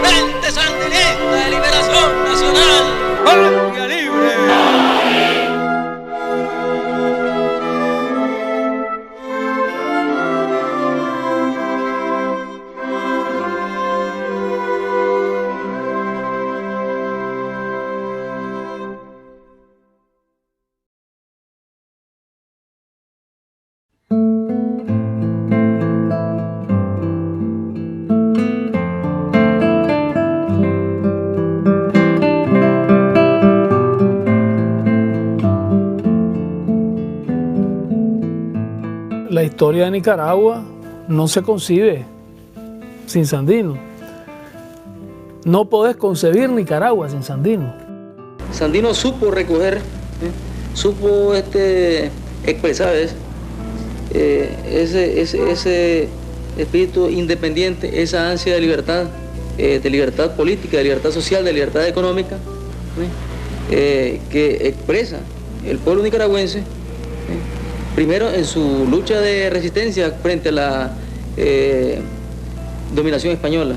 Frente Sandinista de Liberación Nacional. ¡Patria Libre! La historia de Nicaragua no se concibe sin Sandino. No podés concebir Nicaragua sin Sandino. Sandino supo recoger, supo expresar ese espíritu independiente, esa ansia de libertad política, de libertad social, de libertad económica, que expresa el pueblo nicaragüense. Primero en su lucha de resistencia frente a la dominación española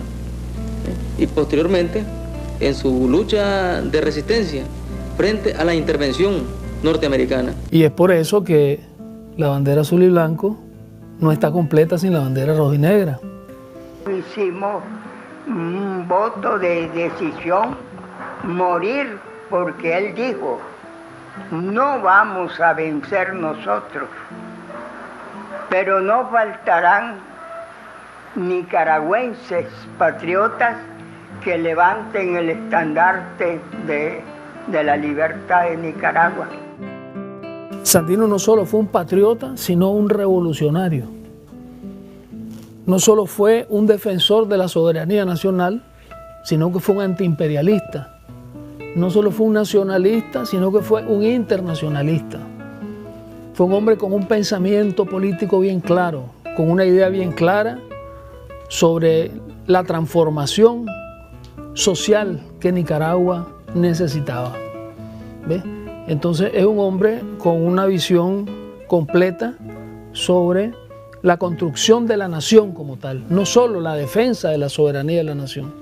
y posteriormente en su lucha de resistencia frente a la intervención norteamericana. Y es por eso que la bandera azul y blanco no está completa sin la bandera roja y negra. Hicimos un voto de decisión, morir, porque él dijo: no vamos a vencer nosotros, pero no faltarán nicaragüenses patriotas que levanten el estandarte de la libertad de Nicaragua. Sandino no solo fue un patriota, sino un revolucionario. No solo fue un defensor de la soberanía nacional, sino que fue un antiimperialista. No solo fue un nacionalista, sino que fue un internacionalista. Fue un hombre con un pensamiento político bien claro, con una idea bien clara sobre la transformación social que Nicaragua necesitaba. ¿Ves? Entonces es un hombre con una visión completa sobre la construcción de la nación como tal, no solo la defensa de la soberanía de la nación.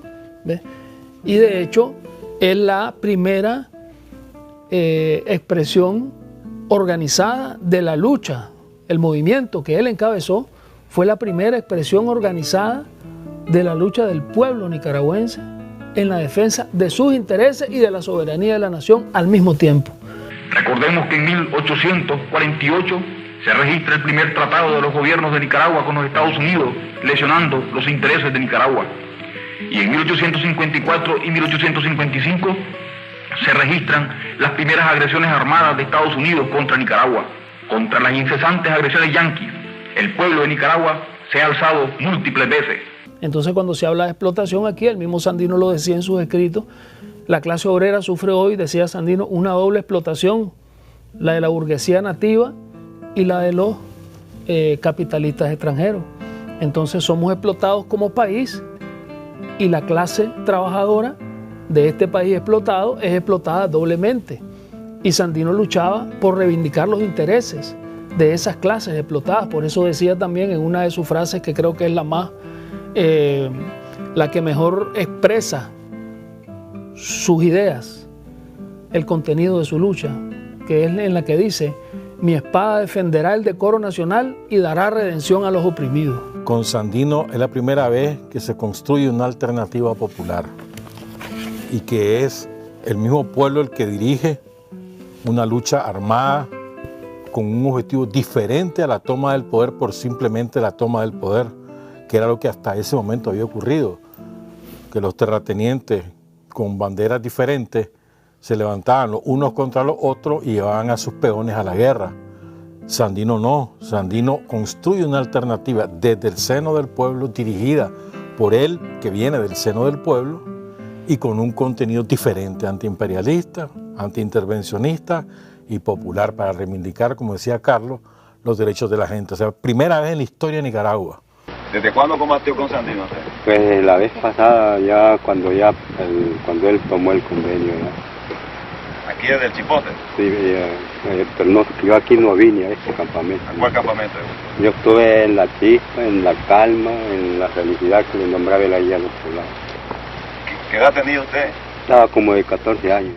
¿Ves? Y de hecho es la primera expresión organizada de la lucha. El movimiento que él encabezó fue la primera expresión organizada de la lucha del pueblo nicaragüense en la defensa de sus intereses y de la soberanía de la nación al mismo tiempo. Recordemos que en 1848 se registra el primer tratado de los gobiernos de Nicaragua con los Estados Unidos, lesionando los intereses de Nicaragua. Y en 1854 y 1855 se registran las primeras agresiones armadas de Estados Unidos contra Nicaragua. Contra las incesantes agresiones yanquis, el pueblo de Nicaragua se ha alzado múltiples veces. Entonces cuando se habla de explotación aquí, el mismo Sandino lo decía en sus escritos, la clase obrera sufre hoy, decía Sandino, una doble explotación, la de la burguesía nativa y la de los capitalistas extranjeros. Entonces somos explotados como país y la clase trabajadora de este país explotado es explotada doblemente. Y Sandino luchaba por reivindicar los intereses de esas clases explotadas. Por eso decía también en una de sus frases, que creo que es la que mejor expresa sus ideas, el contenido de su lucha, que es en la que dice: mi espada defenderá el decoro nacional y dará redención a los oprimidos. Con Sandino es la primera vez que se construye una alternativa popular y que es el mismo pueblo el que dirige una lucha armada con un objetivo diferente a la toma del poder por simplemente la toma del poder, que era lo que hasta ese momento había ocurrido, que los terratenientes con banderas diferentes se levantaban los unos contra los otros y llevaban a sus peones a la guerra. Sandino no, Sandino construye una alternativa desde el seno del pueblo, dirigida por él, que viene del seno del pueblo, y con un contenido diferente, antiimperialista, antiintervencionista y popular, para reivindicar, como decía Carlos, los derechos de la gente. O sea, primera vez en la historia de Nicaragua. ¿Desde cuándo combatió con Sandino? Pues la vez pasada, cuando él tomó el convenio. ¿Ya? ¿Aquí desde el Chipote? Sí, pero no, yo aquí no vine a este campamento. ¿A cuál campamento? Yo estuve en la chispa, en la calma, en la felicidad que le nombraba la guía a los poblados. ¿Qué edad tenía usted? Estaba como de 14 años.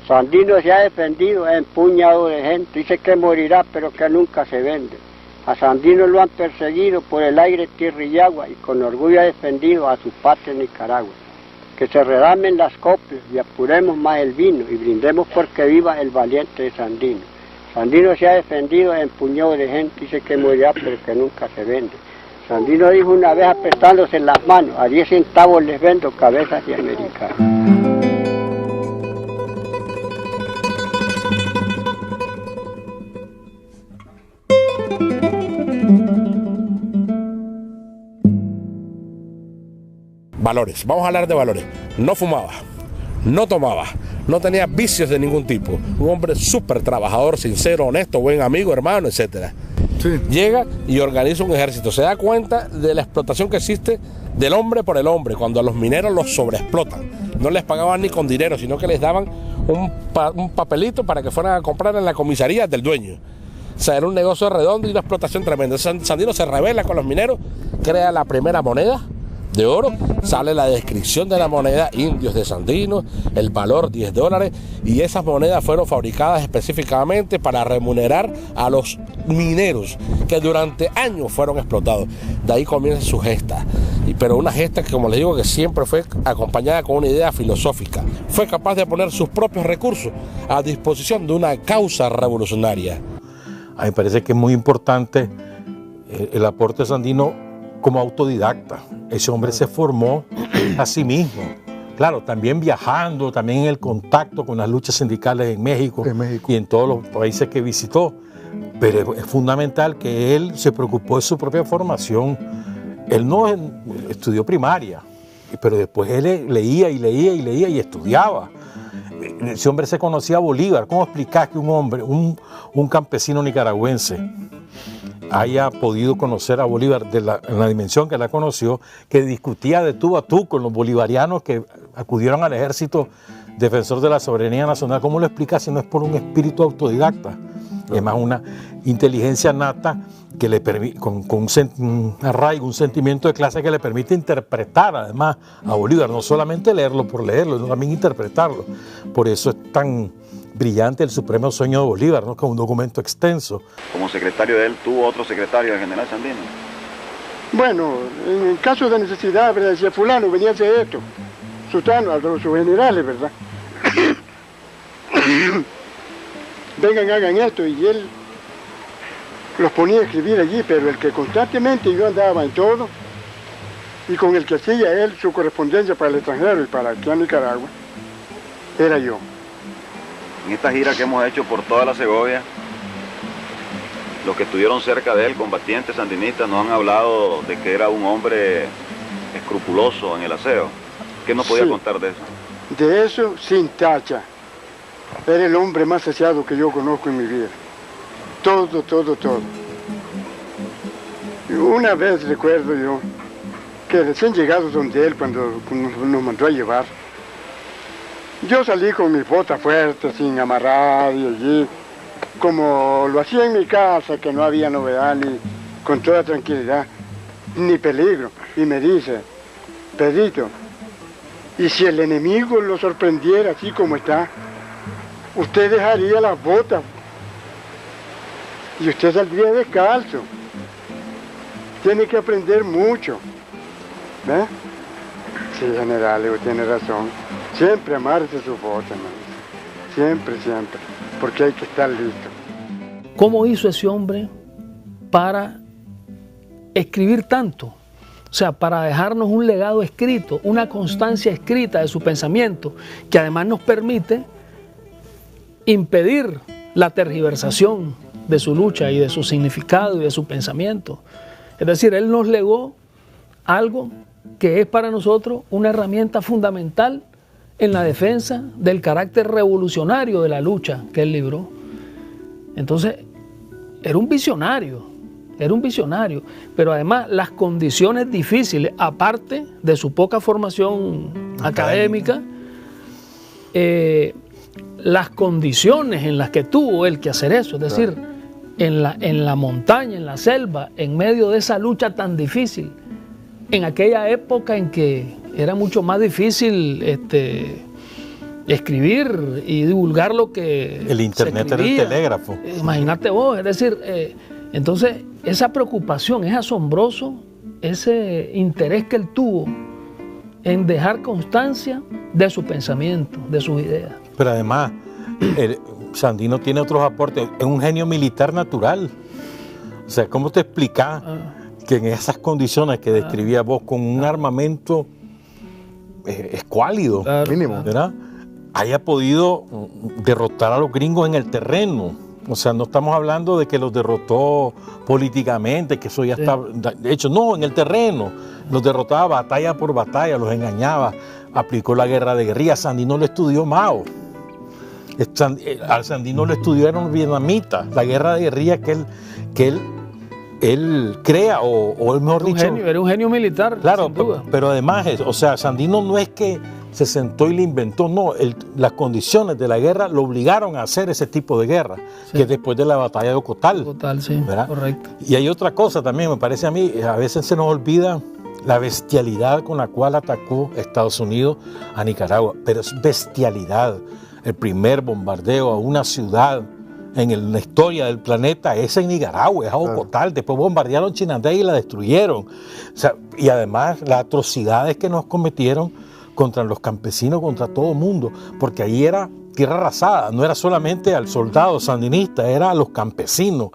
Sandino se ha defendido en puñado de gente, dice que morirá pero que nunca se vende. A Sandino lo han perseguido por el aire, tierra y agua y con orgullo ha defendido a su patria Nicaragua. Que se derramen las coplas y apuremos más el vino y brindemos porque viva el valiente de Sandino. Sandino se ha defendido en puñado de gente, dice que morirá pero que nunca se vende. Sandino dijo una vez apretándose en las manos, a 10 centavos les vendo cabezas de americanos. Valores, vamos a hablar de valores. No fumaba, no tomaba, no tenía vicios de ningún tipo. Un hombre súper trabajador, sincero, honesto, buen amigo, hermano, etc. Sí. Llega y organiza un ejército. Se da cuenta de la explotación que existe del hombre por el hombre, cuando a los mineros los sobreexplotan. No les pagaban ni con dinero, sino que les daban un papelito para que fueran a comprar en la comisaría del dueño. O sea, era un negocio redondo y una explotación tremenda. Sandino se rebela con los mineros, crea la primera moneda de oro, sale la descripción de la moneda, indios de Sandino, el valor $10, y esas monedas fueron fabricadas específicamente para remunerar a los mineros que durante años fueron explotados. De ahí comienza su gesta, pero una gesta que, como les digo, que siempre fue acompañada con una idea filosófica. Fue capaz de poner sus propios recursos a disposición de una causa revolucionaria. A mí me parece que es muy importante el aporte de Sandino como autodidacta. Ese hombre se formó a sí mismo. Claro, también viajando, también en el contacto con las luchas sindicales en México y en todos los países que visitó. Pero es fundamental que él se preocupó de su propia formación. Él no estudió primaria, pero después él leía y estudiaba. Ese hombre se conocía a Bolívar. ¿Cómo explicás que un hombre, un campesino nicaragüense, haya podido conocer a Bolívar en la dimensión que la conoció, que discutía de tú a tú con los bolivarianos que acudieron al ejército defensor de la soberanía nacional? ¿Cómo lo explicas si no es por un espíritu autodidacta? Es más, una inteligencia nata que le permite, con un arraigo, un sentimiento de clase que le permite interpretar además a Bolívar, no solamente leerlo por leerlo, sino también interpretarlo. Por eso es tan brillante el supremo sueño de Bolívar, ¿no? Que es un documento extenso. Como secretario de él, ¿tuvo otro secretario, el general Sandino? Bueno, en caso de necesidad, ¿verdad? Decía fulano, venía a hacer esto, sutano, a los generales, ¿verdad? Vengan, hagan esto, y él los ponía a escribir allí, pero el que constantemente yo andaba en todo, y con el que hacía él su correspondencia para el extranjero y para aquí a Nicaragua, era yo. En esta gira que hemos hecho por toda la Segovia, los que estuvieron cerca de él, combatientes sandinistas, nos han hablado de que era un hombre escrupuloso en el aseo. ¿Qué nos podía contar de eso? De eso, sin tacha. Era el hombre más aseado que yo conozco en mi vida. Todo, todo, todo. Y una vez recuerdo yo que recién llegados donde él, cuando nos mandó a llevar, yo salí con mis botas fuertes, sin amarrar, y allí, como lo hacía en mi casa, que no había novedad, ni con toda tranquilidad, ni peligro. Y me dice, Pedrito, ¿y si el enemigo lo sorprendiera así como está? Usted dejaría las botas y usted saldría descalzo. Tiene que aprender mucho. ¿Ves? Sí, general, tiene razón. Siempre amarse sus botas, man. Siempre, siempre. Porque hay que estar listo. ¿Cómo hizo ese hombre para escribir tanto? O sea, para dejarnos un legado escrito, una constancia escrita de su pensamiento, que además nos permite impedir la tergiversación de su lucha y de su significado y de su pensamiento. Es decir, él nos legó algo que es para nosotros una herramienta fundamental en la defensa del carácter revolucionario de la lucha que él libró. Entonces, era un visionario, pero además las condiciones difíciles, aparte de su poca formación académica, las condiciones en las que tuvo él que hacer eso, es decir, en la montaña, en la selva, en medio de esa lucha tan difícil, en aquella época en que era mucho más difícil escribir y divulgar lo que el internet era el telégrafo. Imagínate vos, es decir, entonces esa preocupación, es asombroso ese interés que él tuvo en dejar constancia de su pensamiento, de sus ideas. Pero además, Sandino tiene otros aportes, es un genio militar natural. O sea, ¿cómo te explicás que en esas condiciones que describías vos, con un armamento escuálido, mínimo, ¿verdad?, haya podido derrotar a los gringos en el terreno? O sea, no estamos hablando de que los derrotó políticamente, que eso ya está... De hecho, no, en el terreno. Los derrotaba batalla por batalla, los engañaba, aplicó la guerra de guerrilla. Sandino lo estudió Mao. Al Sandino lo estudiaron los vietnamitas. La guerra de guerrilla que él crea, o mejor dicho... Era un genio militar, claro, sin duda. Pero además, o sea, Sandino no es que se sentó y le inventó, no, las condiciones de la guerra lo obligaron a hacer ese tipo de guerra, que después de la batalla de Ocotal. Ocotal, sí, ¿verdad? Correcto. Y hay otra cosa también, me parece a mí, a veces se nos olvida la bestialidad con la cual atacó Estados Unidos a Nicaragua, pero es bestialidad. El primer bombardeo a una ciudad en la historia del planeta es en Nicaragua, es a Ocotal. Después bombardearon Chinandega y la destruyeron. O sea, y además las atrocidades que nos cometieron contra los campesinos, contra todo el mundo, porque ahí era tierra arrasada, no era solamente al soldado sandinista, era a los campesinos.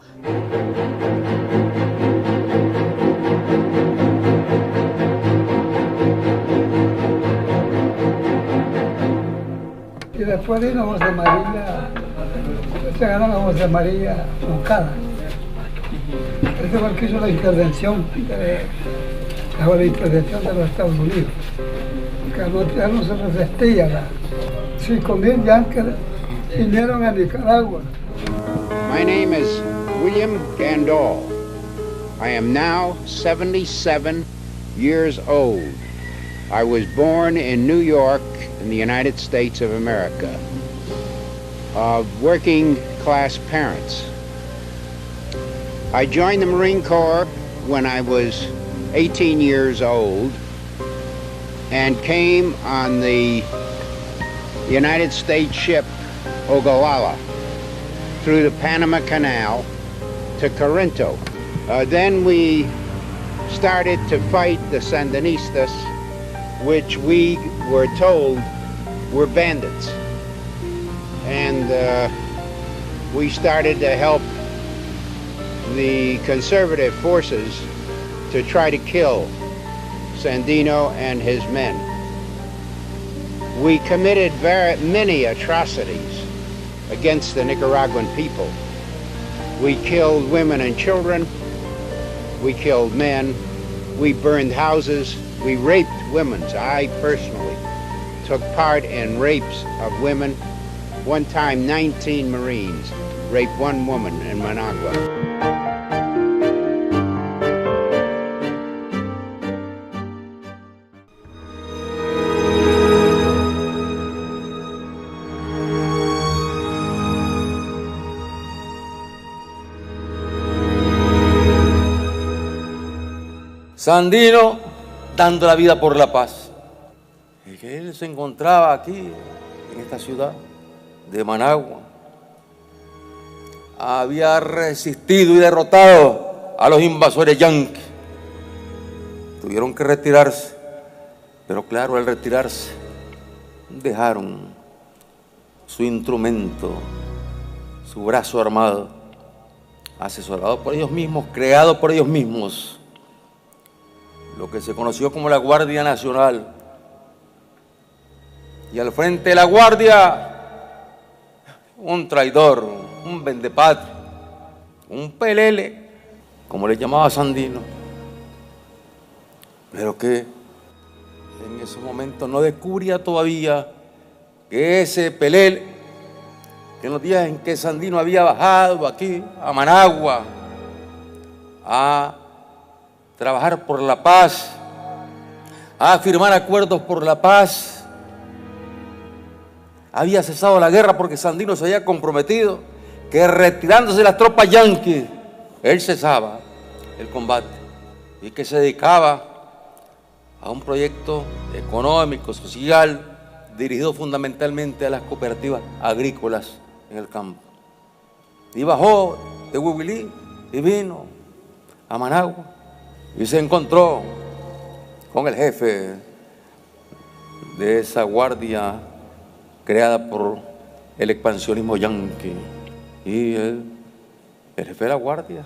Y después de una José María, se ganó la José María Moncada. Este fue el que hizo la intervención, bajo la intervención de los Estados Unidos. Que ya no se resistía. 5,000 yankees vinieron a Nicaragua. My name is William Gandol. I am now 77 years old. I was born in New York, in the United States of America, of working class parents. I joined the Marine Corps when I was 18 years old and came on the United States ship Ogallala through the Panama Canal to Corinto. Then we started to fight the Sandinistas, which we were told were bandits. And we started to help the conservative forces to try to kill Sandino and his men. We committed many atrocities against the Nicaraguan people. We killed women and children, we killed men, we burned houses, we raped women. I personally took part in rapes of women. One time 19 Marines raped one woman in Managua. Sandino dando la vida por la paz. Y que él se encontraba aquí, en esta ciudad de Managua. Había resistido y derrotado a los invasores yanquis. Tuvieron que retirarse, pero claro, al retirarse, dejaron su instrumento, su brazo armado, asesorado por ellos mismos, creado por ellos mismos, lo que se conoció como la Guardia Nacional. Y al frente de la Guardia, un traidor, un vendepatria, un pelele, como le llamaba Sandino, pero que en ese momento no descubría todavía que ese pelele, que en los días en que Sandino había bajado aquí a Managua a trabajar por la paz, a firmar acuerdos por la paz, había cesado la guerra porque Sandino se había comprometido que retirándose las tropas yanquis, él cesaba el combate y que se dedicaba a un proyecto económico, social, dirigido fundamentalmente a las cooperativas agrícolas en el campo. Y bajó de Huihuilí y vino a Managua y se encontró con el jefe de esa guardia creada por el expansionismo yanqui. Y el jefe de la guardia,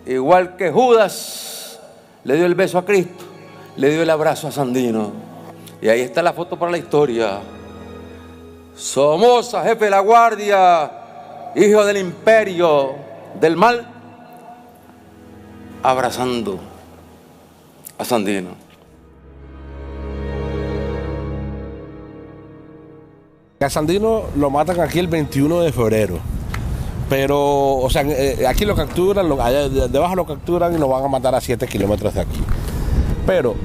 igual que Judas, le dio el beso a Cristo, le dio el abrazo a Sandino. Y ahí está la foto para la historia. Somoza, jefe de la guardia, hijo del imperio del mal, abrazando a Sandino. A Sandino lo matan aquí el 21 de febrero. Pero, o sea, aquí lo capturan, allá debajo lo capturan y lo van a matar a 7 kilómetros de aquí. Pero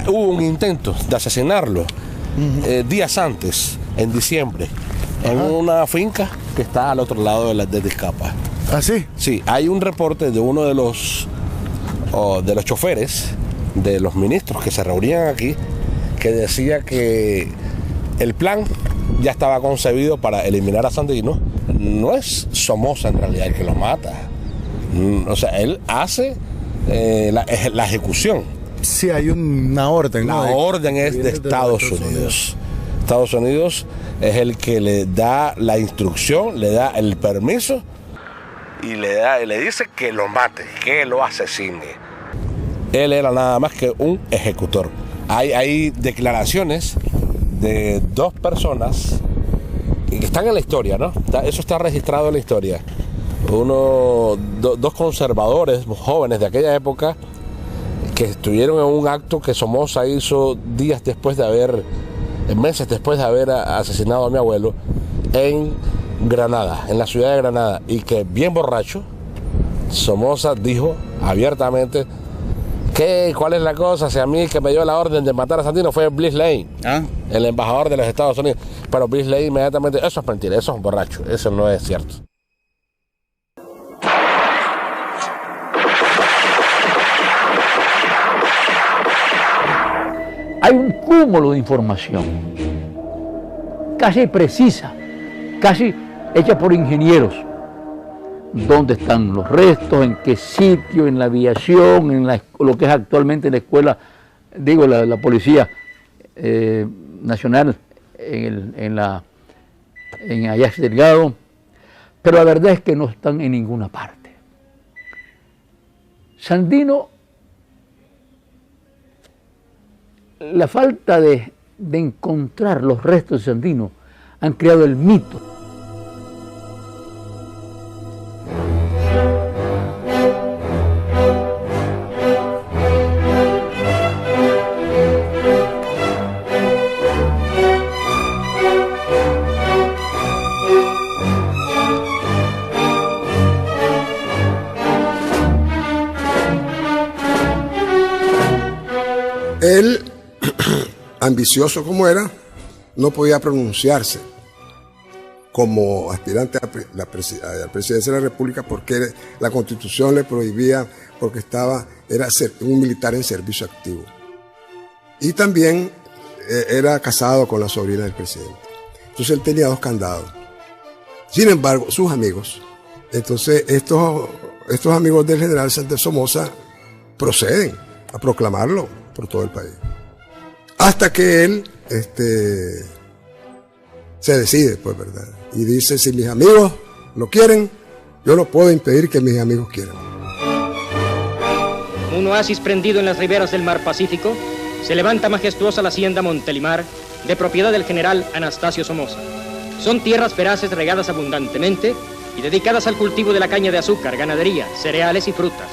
hubo un intento de asesinarlo días antes, en diciembre, en una finca que está al otro lado de Tizcapa. ¿Ah, sí? Sí, hay un reporte de uno de los choferes, de los ministros que se reunían aquí, que decía que el plan ya estaba concebido para eliminar a Sandino. No es Somoza en realidad el que lo mata. O sea, él hace la ejecución. Sí, hay una orden, ¿no? La orden es de Estados Unidos. Estados Unidos es el que le da la instrucción, le da el permiso y le dice que lo mate, que lo asesine. Él era nada más que un ejecutor. Hay declaraciones de dos personas que están en la historia, ¿no? Eso está registrado en la historia. Dos conservadores jóvenes de aquella época que estuvieron en un acto que Somoza hizo meses después de haber asesinado a mi abuelo en Granada, en la ciudad de Granada, y que bien borracho, Somoza dijo abiertamente ¿cuál es la cosa? Si a mí que me dio la orden de matar a Sandino fue Bliss Lane, el embajador de los Estados Unidos. Pero Bliss Lane inmediatamente, eso es mentira, eso es un borracho, eso no es cierto. Hay un cúmulo de información, casi precisa, casi hecha por ingenieros. ¿Dónde están los restos? ¿En qué sitio? ¿En la aviación? ¿En lo que es actualmente la escuela? Digo, la Policía Nacional en Ajax Delgado. Pero la verdad es que no están en ninguna parte. Sandino, la falta de encontrar los restos de Sandino han creado el mito. Él, ambicioso como era, no podía pronunciarse como aspirante a la presidencia de la República porque la Constitución le prohibía, porque era un militar en servicio activo. Y también era casado con la sobrina del presidente. Entonces él tenía 2 candados. Sin embargo, sus amigos, entonces estos amigos del general Sánchez Somoza proceden a proclamarlo por todo el país. Hasta que él se decide, pues, ¿verdad? Y dice, si mis amigos lo quieren, yo no puedo impedir que mis amigos quieran. Un oasis prendido en las riberas del mar Pacífico, se levanta majestuosa la hacienda Montelimar, de propiedad del general Anastasio Somoza. Son tierras feraces regadas abundantemente y dedicadas al cultivo de la caña de azúcar, ganadería, cereales y frutas.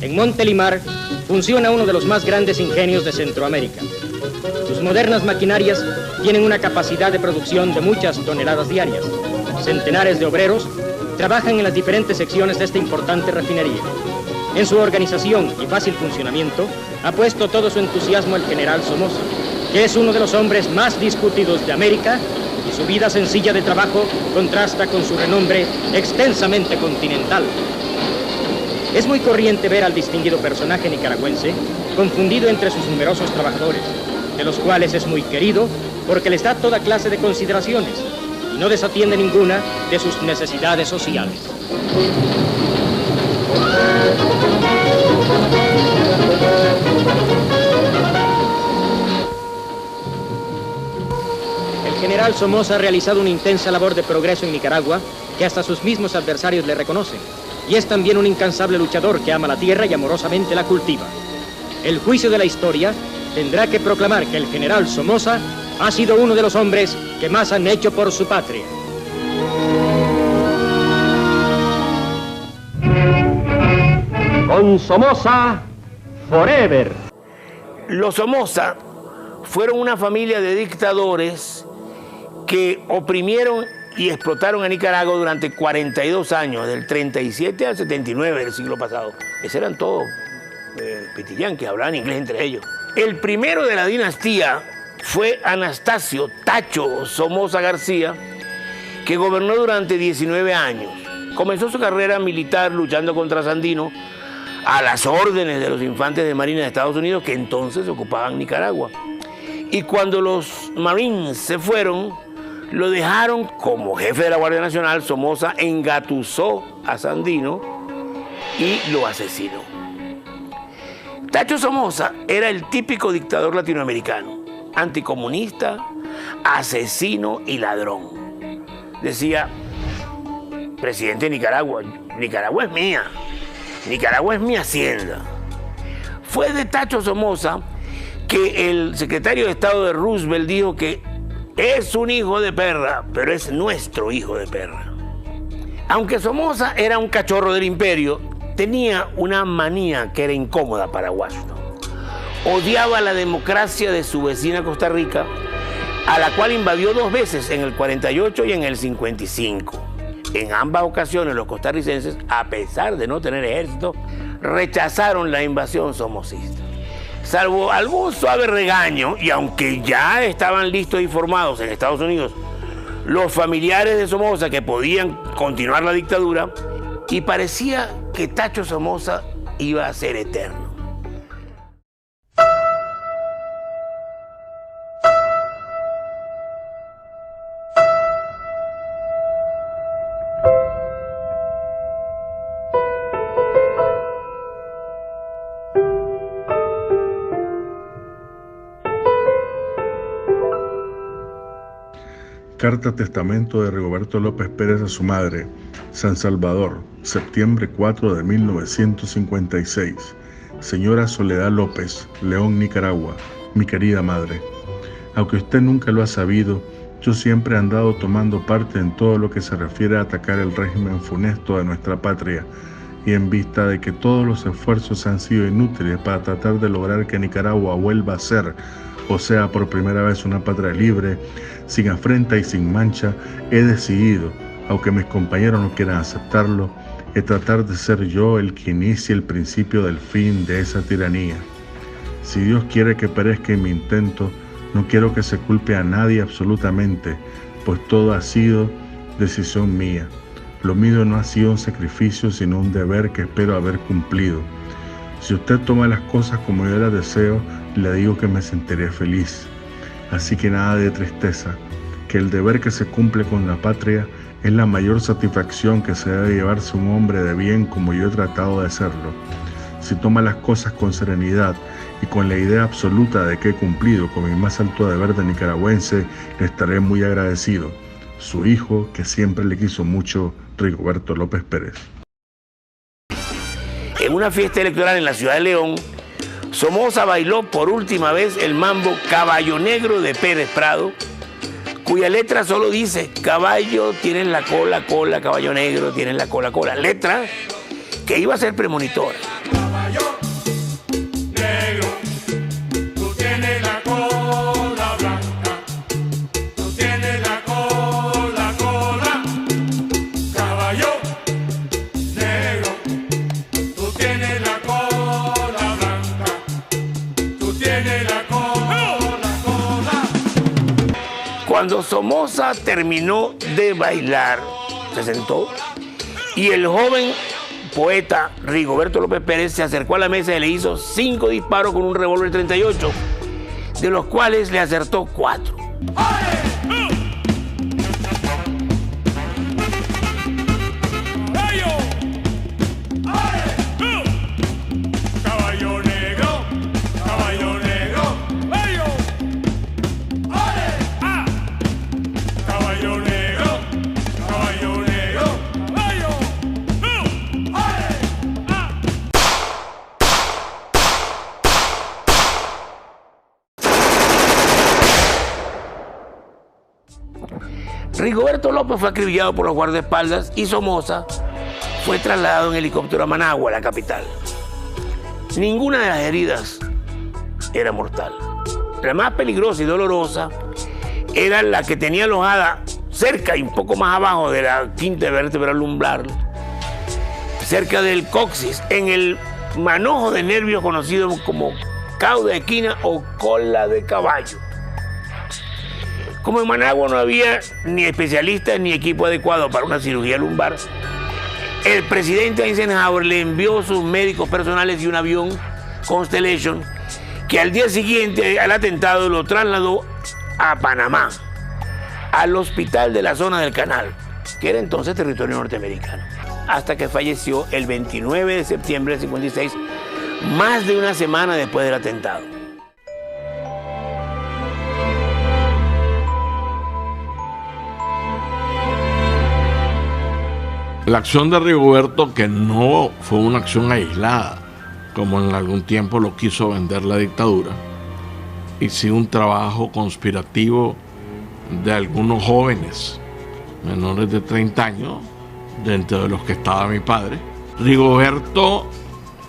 En Montelimar funciona uno de los más grandes ingenios de Centroamérica. Sus modernas maquinarias tienen una capacidad de producción de muchas toneladas diarias. Centenares de obreros trabajan en las diferentes secciones de esta importante refinería. En su organización y fácil funcionamiento ha puesto todo su entusiasmo el general Somoza, que es uno de los hombres más discutidos de América Su vida sencilla de trabajo contrasta con su renombre extensamente continental. Es muy corriente ver al distinguido personaje nicaragüense confundido entre sus numerosos trabajadores, de los cuales es muy querido porque les da toda clase de consideraciones y no desatiende ninguna de sus necesidades sociales. El general Somoza ha realizado una intensa labor de progreso en Nicaragua que hasta sus mismos adversarios le reconocen, y es también un incansable luchador que ama la tierra y amorosamente la cultiva. El juicio de la historia tendrá que proclamar que el general Somoza ha sido uno de los hombres que más han hecho por su patria. Con Somoza, forever. Los Somoza fueron una familia de dictadores que oprimieron y explotaron a Nicaragua durante 42 años, del 37 al 79 del siglo pasado. Esos eran todos pitillán, que hablaban inglés entre ellos. El primero de la dinastía fue Anastasio Tacho Somoza García, que gobernó durante 19 años. Comenzó su carrera militar luchando contra Sandino a las órdenes de los infantes de Marina de Estados Unidos, que entonces ocupaban Nicaragua. Y cuando los Marines se fueron, lo dejaron como jefe de la Guardia Nacional. Somoza engatusó a Sandino y lo asesinó. Tacho Somoza era el típico dictador latinoamericano, anticomunista, asesino y ladrón. Decía: presidente de Nicaragua, Nicaragua es mía, Nicaragua es mi hacienda. Fue de Tacho Somoza que el secretario de Estado de Roosevelt dijo que es un hijo de perra, pero es nuestro hijo de perra. Aunque Somoza era un cachorro del imperio, tenía una manía que era incómoda para Washington. Odiaba la democracia de su vecina Costa Rica, a la cual invadió 2 veces, en el 48 y en el 55. En ambas ocasiones los costarricenses, a pesar de no tener ejército, rechazaron la invasión somocista. Salvo algún suave regaño, y aunque ya estaban listos y formados en Estados Unidos los familiares de Somoza que podían continuar la dictadura, y parecía que Tacho Somoza iba a ser eterno. Carta testamento de Rigoberto López Pérez a su madre, San Salvador, septiembre 4 de 1956. Señora Soledad López, León, Nicaragua, mi querida madre. Aunque usted nunca lo ha sabido, yo siempre he andado tomando parte en todo lo que se refiere a atacar el régimen funesto de nuestra patria, y en vista de que todos los esfuerzos han sido inútiles para tratar de lograr que Nicaragua vuelva a ser, o sea, por primera vez una patria libre, sin afrenta y sin mancha, he decidido, aunque mis compañeros no quieran aceptarlo, tratar de ser yo el que inicie el principio del fin de esa tiranía. Si Dios quiere que perezca en mi intento, no quiero que se culpe a nadie absolutamente, pues todo ha sido decisión mía. Lo mío no ha sido un sacrificio, sino un deber que espero haber cumplido. Si usted toma las cosas como yo las deseo, le digo que me sentiré feliz. Así que nada de tristeza, que el deber que se cumple con la patria es la mayor satisfacción que se debe llevarse un hombre de bien como yo he tratado de hacerlo. Si toma las cosas con serenidad y con la idea absoluta de que he cumplido con mi más alto deber de nicaragüense, le estaré muy agradecido. Su hijo, que siempre le quiso mucho, Rigoberto López Pérez. En una fiesta electoral en la ciudad de León, Somoza bailó por última vez el mambo Caballo Negro de Pérez Prado, cuya letra solo dice: caballo, tienes la cola, cola, caballo negro, tienes la cola, cola. Letra que iba a ser premonitora. Caballo negro, tú tienes la cola blanca, tú tienes la cola, cola. Caballo negro, tú tienes la cola blanca, tú tienes la cola, cola. Cuando Cuando Somoza terminó de bailar, se sentó y el joven poeta Rigoberto López Pérez se acercó a la mesa y le hizo 5 disparos con un revólver 38, de los cuales le acertó 4. Caballo negro, caballo negro, ¡ayo! ¡Ale! ¡Ah! Caballo negro, ¡ayo! ¡Ale! ¡Ah! Rigoberto López fue acribillado por los guardaespaldas y Somoza fue trasladado en helicóptero a Managua, la capital. Ninguna de las heridas era mortal. La más peligrosa y dolorosa era la que tenía alojada cerca y un poco más abajo de la quinta vértebra lumbar, cerca del coxis, en el manojo de nervios conocido como cauda de equina o cola de caballo. Como en Managua no había ni especialistas ni equipo adecuado para una cirugía lumbar, el presidente Eisenhower le envió sus médicos personales y un avión Constellation que al día siguiente al atentado lo trasladó a Panamá, al hospital de la zona del Canal, que era entonces territorio norteamericano, hasta que falleció el 29 de septiembre del 56, más de una semana después del atentado. La acción de Rigoberto, que no fue una acción aislada, como en algún tiempo lo quiso vender la dictadura, y sí un trabajo conspirativo de algunos jóvenes menores de 30 años, dentro de los que estaba mi padre. Rigoberto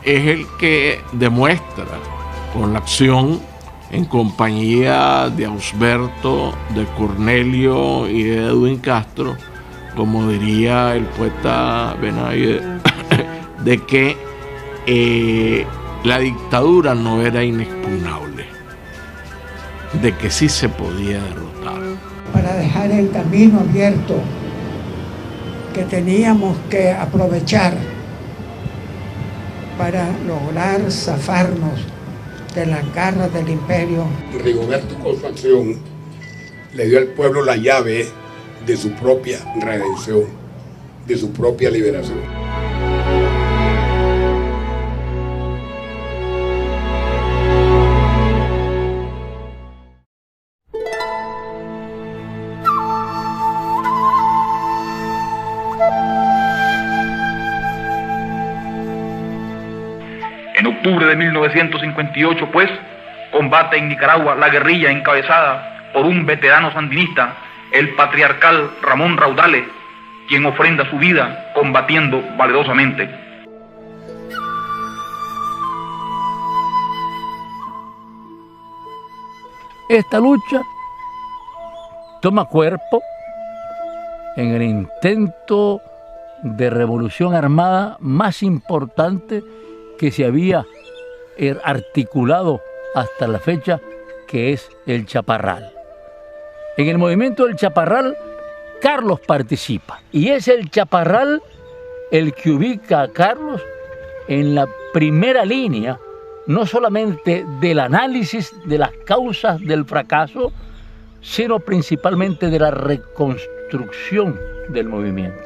es el que demuestra con la acción, en compañía de Ausberto, de Cornelio y de Edwin Castro, como diría el poeta Benavides, de que la dictadura no era inexpugnable, de que sí se podía derrotar. Para dejar el camino abierto que teníamos que aprovechar para lograr zafarnos de las garras del imperio. Rigoberto, con su acción, le dio al pueblo la llave de su propia redención, de su propia liberación. En octubre de 1958, pues, combate en Nicaragua la guerrilla encabezada por un veterano sandinista, el patriarcal Ramón Raudales, quien ofrenda su vida combatiendo valerosamente. Esta lucha toma cuerpo en el intento de revolución armada más importante que se había articulado hasta la fecha, que es el Chaparral. En el movimiento del Chaparral, Carlos participa, y es el Chaparral el que ubica a Carlos en la primera línea, no solamente del análisis de las causas del fracaso, sino principalmente de la reconstrucción del movimiento.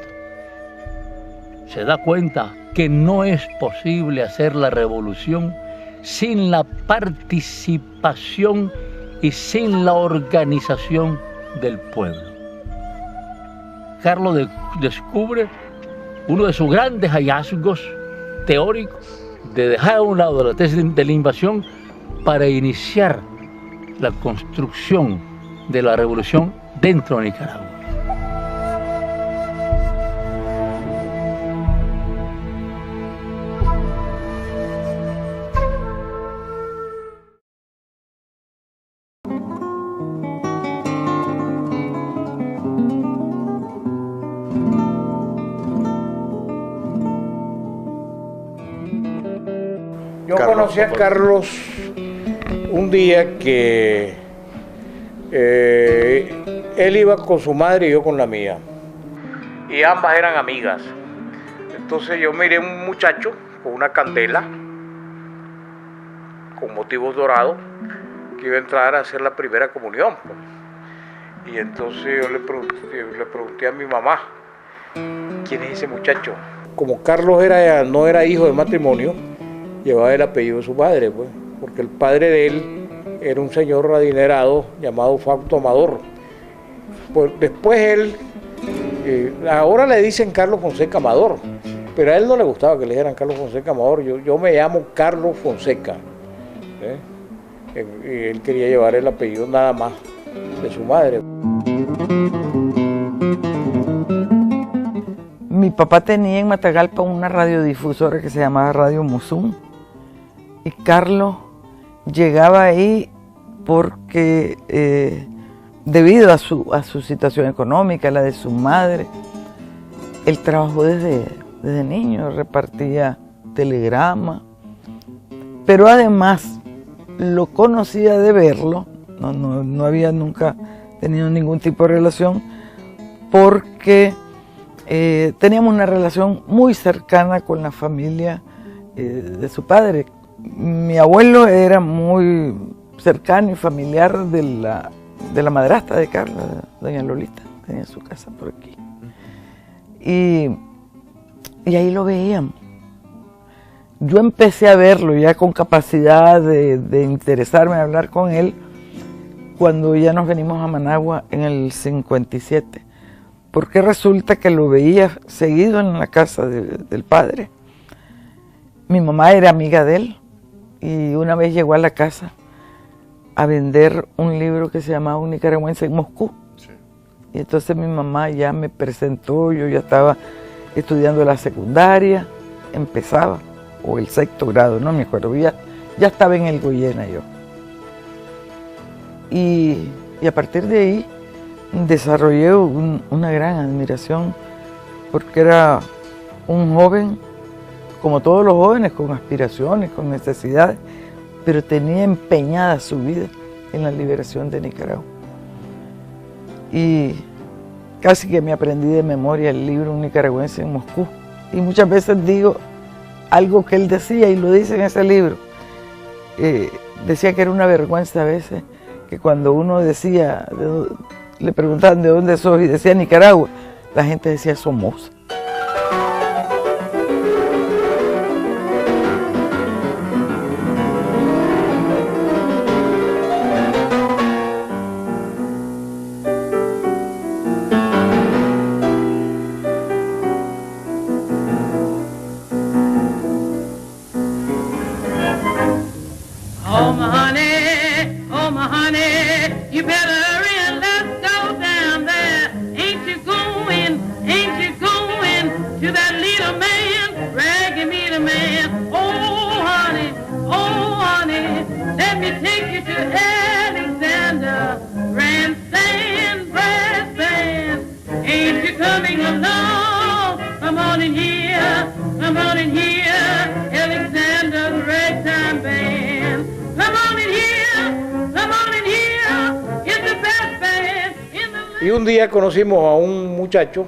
Se da cuenta que no es posible hacer la revolución sin la participación y sin la organización del pueblo. Carlos descubre uno de sus grandes hallazgos teóricos de dejar a un lado la tesis de la invasión para iniciar la construcción de la revolución dentro de Nicaragua. Yo conocí a Carlos un día que Él iba con su madre y yo con la mía. Y ambas eran amigas. Entonces yo miré un muchacho con una candela, con motivos dorados, que iba a entrar a hacer la primera comunión. Y entonces yo le pregunté a mi mamá, ¿quién es ese muchacho? Como Carlos no era hijo de matrimonio, llevaba el apellido de su padre, pues, porque el padre de él era un señor adinerado llamado Fausto Amador. Pues después él, ahora le dicen Carlos Fonseca Amador, pero a él no le gustaba que le dijeran Carlos Fonseca Amador. Yo me llamo Carlos Fonseca. Y él quería llevar el apellido nada más de su madre. Mi papá tenía en Matagalpa una radiodifusora que se llamaba Radio Musum, y Carlos llegaba ahí porque debido a su situación económica, la de su madre, él trabajó desde niño, repartía telegramas, pero además lo conocía de verlo, no había nunca tenido ningún tipo de relación, porque teníamos una relación muy cercana con la familia de su padre. Mi abuelo era muy cercano y familiar de la madrastra de Carlos, doña Lolita, tenía su casa por aquí. Y ahí lo veíamos. Yo empecé a verlo ya con capacidad de interesarme en hablar con él cuando ya nos venimos a Managua en el 57, porque resulta que lo veía seguido en la casa del padre. Mi mamá era amiga de él y una vez llegó a la casa a vender un libro que se llamaba Un nicaragüense en Moscú. Sí. Y entonces mi mamá ya me presentó, yo ya estaba estudiando la secundaria, empezaba, o el sexto grado, no me acuerdo, ya estaba en el Goyena yo. Y a partir de ahí desarrollé una gran admiración, porque era un joven, como todos los jóvenes, con aspiraciones, con necesidades, pero tenía empeñada su vida en la liberación de Nicaragua. Y casi que me aprendí de memoria el libro Un nicaragüense en Moscú. Y muchas veces digo algo que él decía, y lo dice en ese libro. Decía que era una vergüenza a veces, que cuando uno decía, le preguntaban de dónde sos y decía Nicaragua, la gente decía Somoza. Y un día conocimos a un muchacho,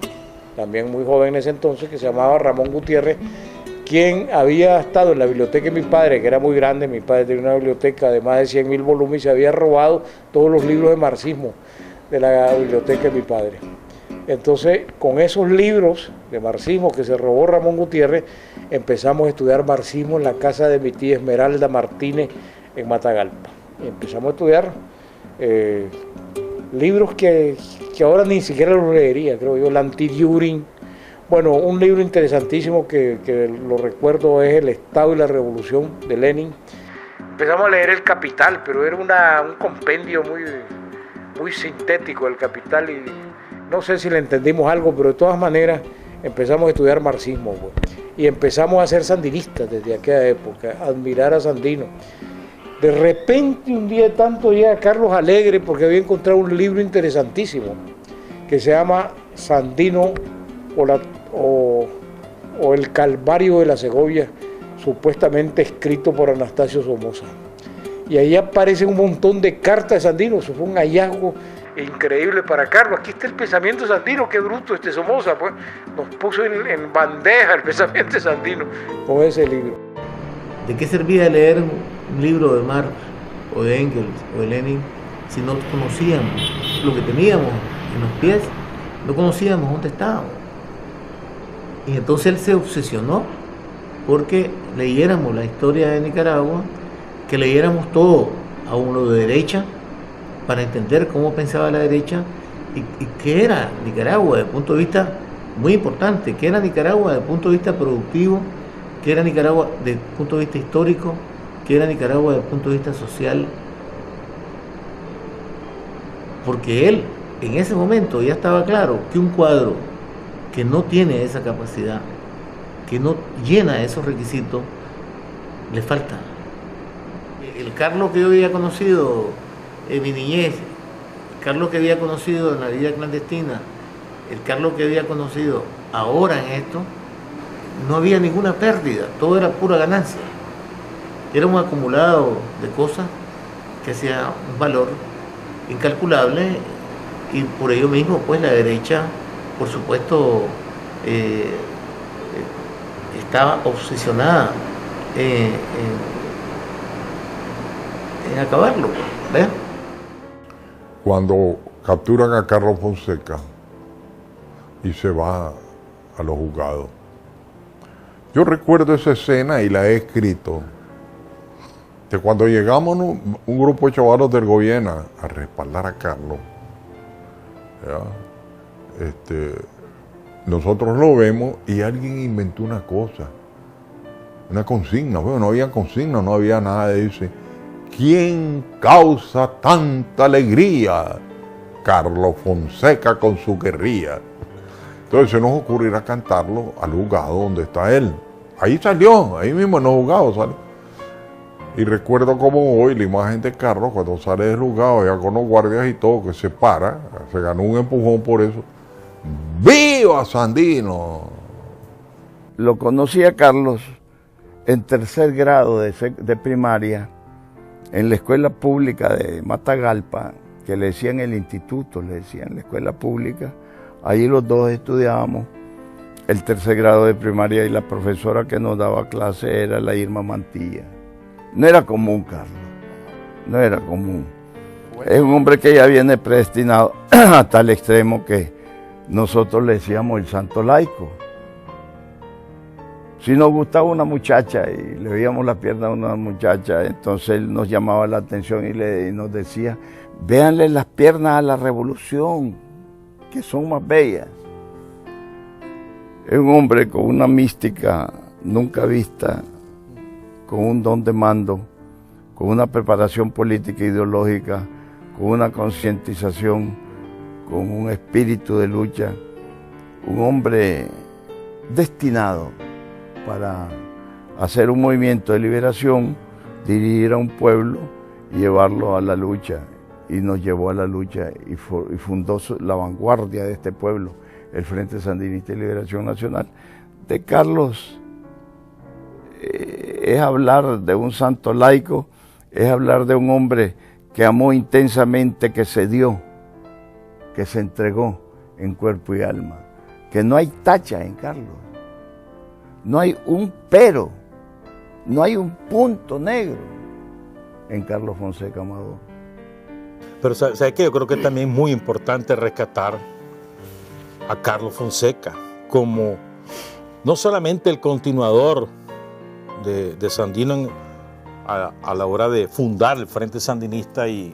también muy joven en ese entonces, que se llamaba Ramón Gutiérrez, quien había estado en la biblioteca de mi padre, que era muy grande. Mi padre tenía una biblioteca de más de 100.000 volúmenes y se había robado todos los libros de marxismo de la biblioteca de mi padre. Entonces, con esos libros de marxismo que se robó Ramón Gutiérrez, empezamos a estudiar marxismo en la casa de mi tía Esmeralda Martínez en Matagalpa. Y empezamos a estudiar libros que ahora ni siquiera los leería, creo yo, el Anti-Düring. Bueno, un libro interesantísimo que lo recuerdo es El Estado y la Revolución de Lenin. Empezamos a leer El Capital, pero era un compendio muy sintético, El Capital, y no sé si le entendimos algo, pero de todas maneras empezamos a estudiar marxismo, pues, y empezamos a ser sandinistas desde aquella época, a admirar a Sandino. De repente un día de tanto llega Carlos Alegre porque había encontrado un libro interesantísimo que se llama Sandino o El Calvario de la Segovia, supuestamente escrito por Anastasio Somoza. y ahí aparecen un montón de cartas de Sandino. Eso fue un hallazgo increíble para Carlos. Aquí está el pensamiento sandino, qué bruto Somoza, pues nos puso en bandeja el pensamiento de Sandino con ese libro. ¿De qué servía leer un libro de Marx o de Engels o de Lenin si no conocíamos lo que teníamos en los pies? No conocíamos dónde estábamos. Y entonces él se obsesionó porque leyéramos la historia de Nicaragua, que leyéramos todo, aún lo de derecha, para entender cómo pensaba la derecha y qué era Nicaragua desde el punto de vista muy importante, qué era Nicaragua desde el punto de vista productivo, qué era Nicaragua desde el punto de vista histórico, qué era Nicaragua desde el punto de vista social. Porque él, en ese momento, ya estaba claro que un cuadro que no tiene esa capacidad, que no llena esos requisitos, le falta. El Carlos que yo había conocido en mi niñez, el Carlos que había conocido en la vida clandestina, el Carlos que había conocido ahora en esto, no había ninguna pérdida, todo era pura ganancia. Era un acumulado de cosas que hacía un valor incalculable y por ello mismo pues la derecha, por supuesto, estaba obsesionada en acabarlo, ¿ves? Cuando capturan a Carlos Fonseca y se va a los juzgados, yo recuerdo esa escena y la he escrito, que cuando llegamos un grupo de chavalos del gobierno a respaldar a Carlos, nosotros lo vemos y alguien inventó una cosa, una consigna. Bueno, no había consigna, no había nada de eso. ¿Quién causa tanta alegría? Carlos Fonseca con su guerrilla. Entonces se nos ocurrirá cantarlo al juzgado donde está él. Ahí salió, ahí mismo en los juzgados sale. Y recuerdo como hoy la imagen de Carlos cuando sale del juzgado, ya con los guardias y todo, que se para, se ganó un empujón por eso. ¡Viva Sandino! Lo conocí a Carlos en tercer grado de primaria, en la escuela pública de Matagalpa, que le decían el instituto, le decían la escuela pública. Allí los dos estudiábamos el tercer grado de primaria y la profesora que nos daba clase era la Irma Mantilla. No era común, Carlos, no era común. Es un hombre que ya viene predestinado hasta el extremo que nosotros le decíamos el santo laico. Si nos gustaba una muchacha y le veíamos la pierna a una muchacha, entonces él nos llamaba la atención y nos decía, véanle las piernas a la revolución, que son más bellas. Es un hombre con una mística nunca vista, con un don de mando, con una preparación política e ideológica, con una concientización, con un espíritu de lucha, un hombre destinado para hacer un movimiento de liberación, dirigir a un pueblo y llevarlo a la lucha. Y nos llevó a la lucha y fundó la vanguardia de este pueblo, el Frente Sandinista de Liberación Nacional. De Carlos es hablar de un santo laico, es hablar de un hombre que amó intensamente, que se dio, que se entregó en cuerpo y alma, que no hay tacha en Carlos, no hay un pero, no hay un punto negro en Carlos Fonseca Amador. Pero ¿sabes qué? Yo creo que también es muy importante rescatar a Carlos Fonseca como no solamente el continuador de Sandino a la hora de fundar el Frente Sandinista y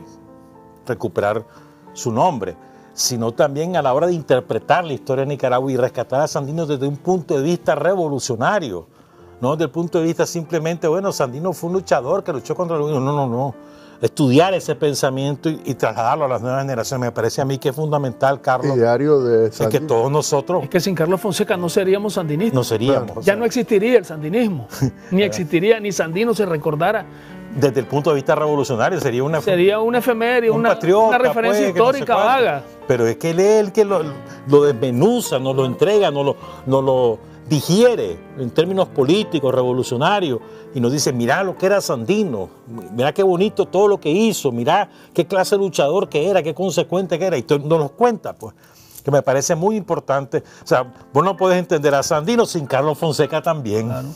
recuperar su nombre, sino también a la hora de interpretar la historia de Nicaragua y rescatar a Sandino desde un punto de vista revolucionario, no desde el punto de vista simplemente, bueno, Sandino fue un luchador que luchó contra el gobierno. No. Estudiar ese pensamiento y trasladarlo a las nuevas generaciones. Me parece a mí que es fundamental, Carlos. Diario de es que todos nosotros... Es que sin Carlos Fonseca no seríamos sandinistas. No seríamos. Ya no existiría el sandinismo. Ni existiría, ni Sandino se recordara. Desde el punto de vista revolucionario sería una efeméride, una referencia pues, histórica vaga. Pero es que él es el que lo desmenuza, nos lo entrega, nos lo digiere en términos políticos, revolucionarios, y nos dice, mirá lo que era Sandino, mirá qué bonito todo lo que hizo, mirá qué clase de luchador que era, qué consecuente que era, y nos los cuenta, pues, que me parece muy importante. O sea, vos no podés entender a Sandino sin Carlos Fonseca también. Claro.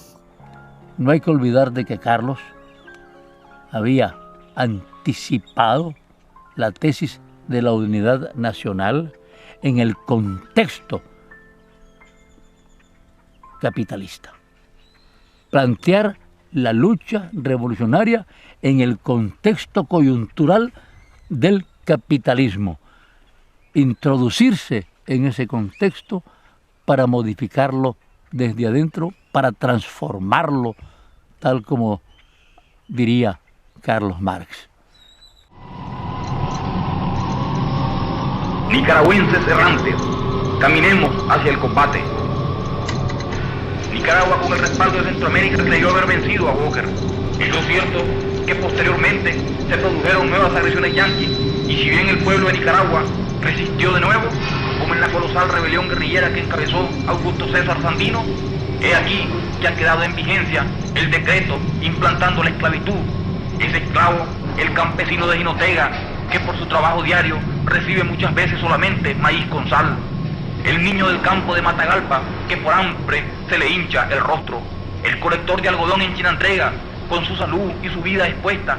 No hay que olvidar de que Carlos había anticipado la tesis de la unidad nacional en el contexto capitalista. Plantear la lucha revolucionaria en el contexto coyuntural del capitalismo. Introducirse en ese contexto para modificarlo desde adentro, para transformarlo, tal como diría Carlos Marx. Nicaragüenses errantes, caminemos hacia el combate. Nicaragua, con el respaldo de Centroamérica, creyó haber vencido a Walker. Es lo cierto que posteriormente se produjeron nuevas agresiones yanquis, y si bien el pueblo de Nicaragua resistió de nuevo, como en la colosal rebelión guerrillera que encabezó Augusto César Sandino, he aquí que ha quedado en vigencia el decreto implantando la esclavitud. Ese esclavo, el campesino de Jinotega, que por su trabajo diario recibe muchas veces solamente maíz con sal. El niño del campo de Matagalpa, que por hambre se le hincha el rostro. El colector de algodón en Chinandega, con su salud y su vida expuesta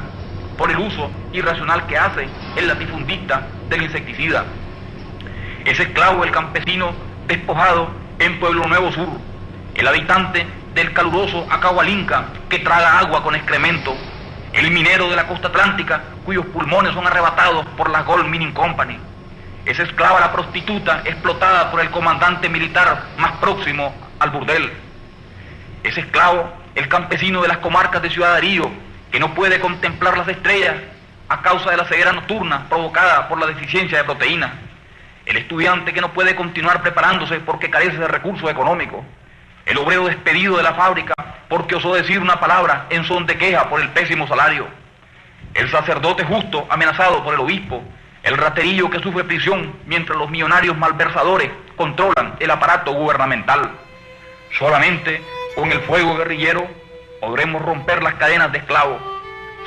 por el uso irracional que hace el latifundista del insecticida. Ese esclavo, el campesino despojado en Pueblo Nuevo Sur. El habitante del caluroso Acahualinca, que traga agua con excremento. El minero de la costa atlántica, cuyos pulmones son arrebatados por la Gold Mining Company. Esa esclava, la prostituta, explotada por el comandante militar más próximo al burdel. Ese esclavo, el campesino de las comarcas de Ciudad Darío, que no puede contemplar las estrellas a causa de la ceguera nocturna provocada por la deficiencia de proteína. El estudiante que no puede continuar preparándose porque carece de recursos económicos. El obrero despedido de la fábrica porque osó decir una palabra en son de queja por el pésimo salario. El sacerdote justo amenazado por el obispo. El raterillo que sufre prisión mientras los millonarios malversadores controlan el aparato gubernamental. Solamente con el fuego guerrillero podremos romper las cadenas de esclavos.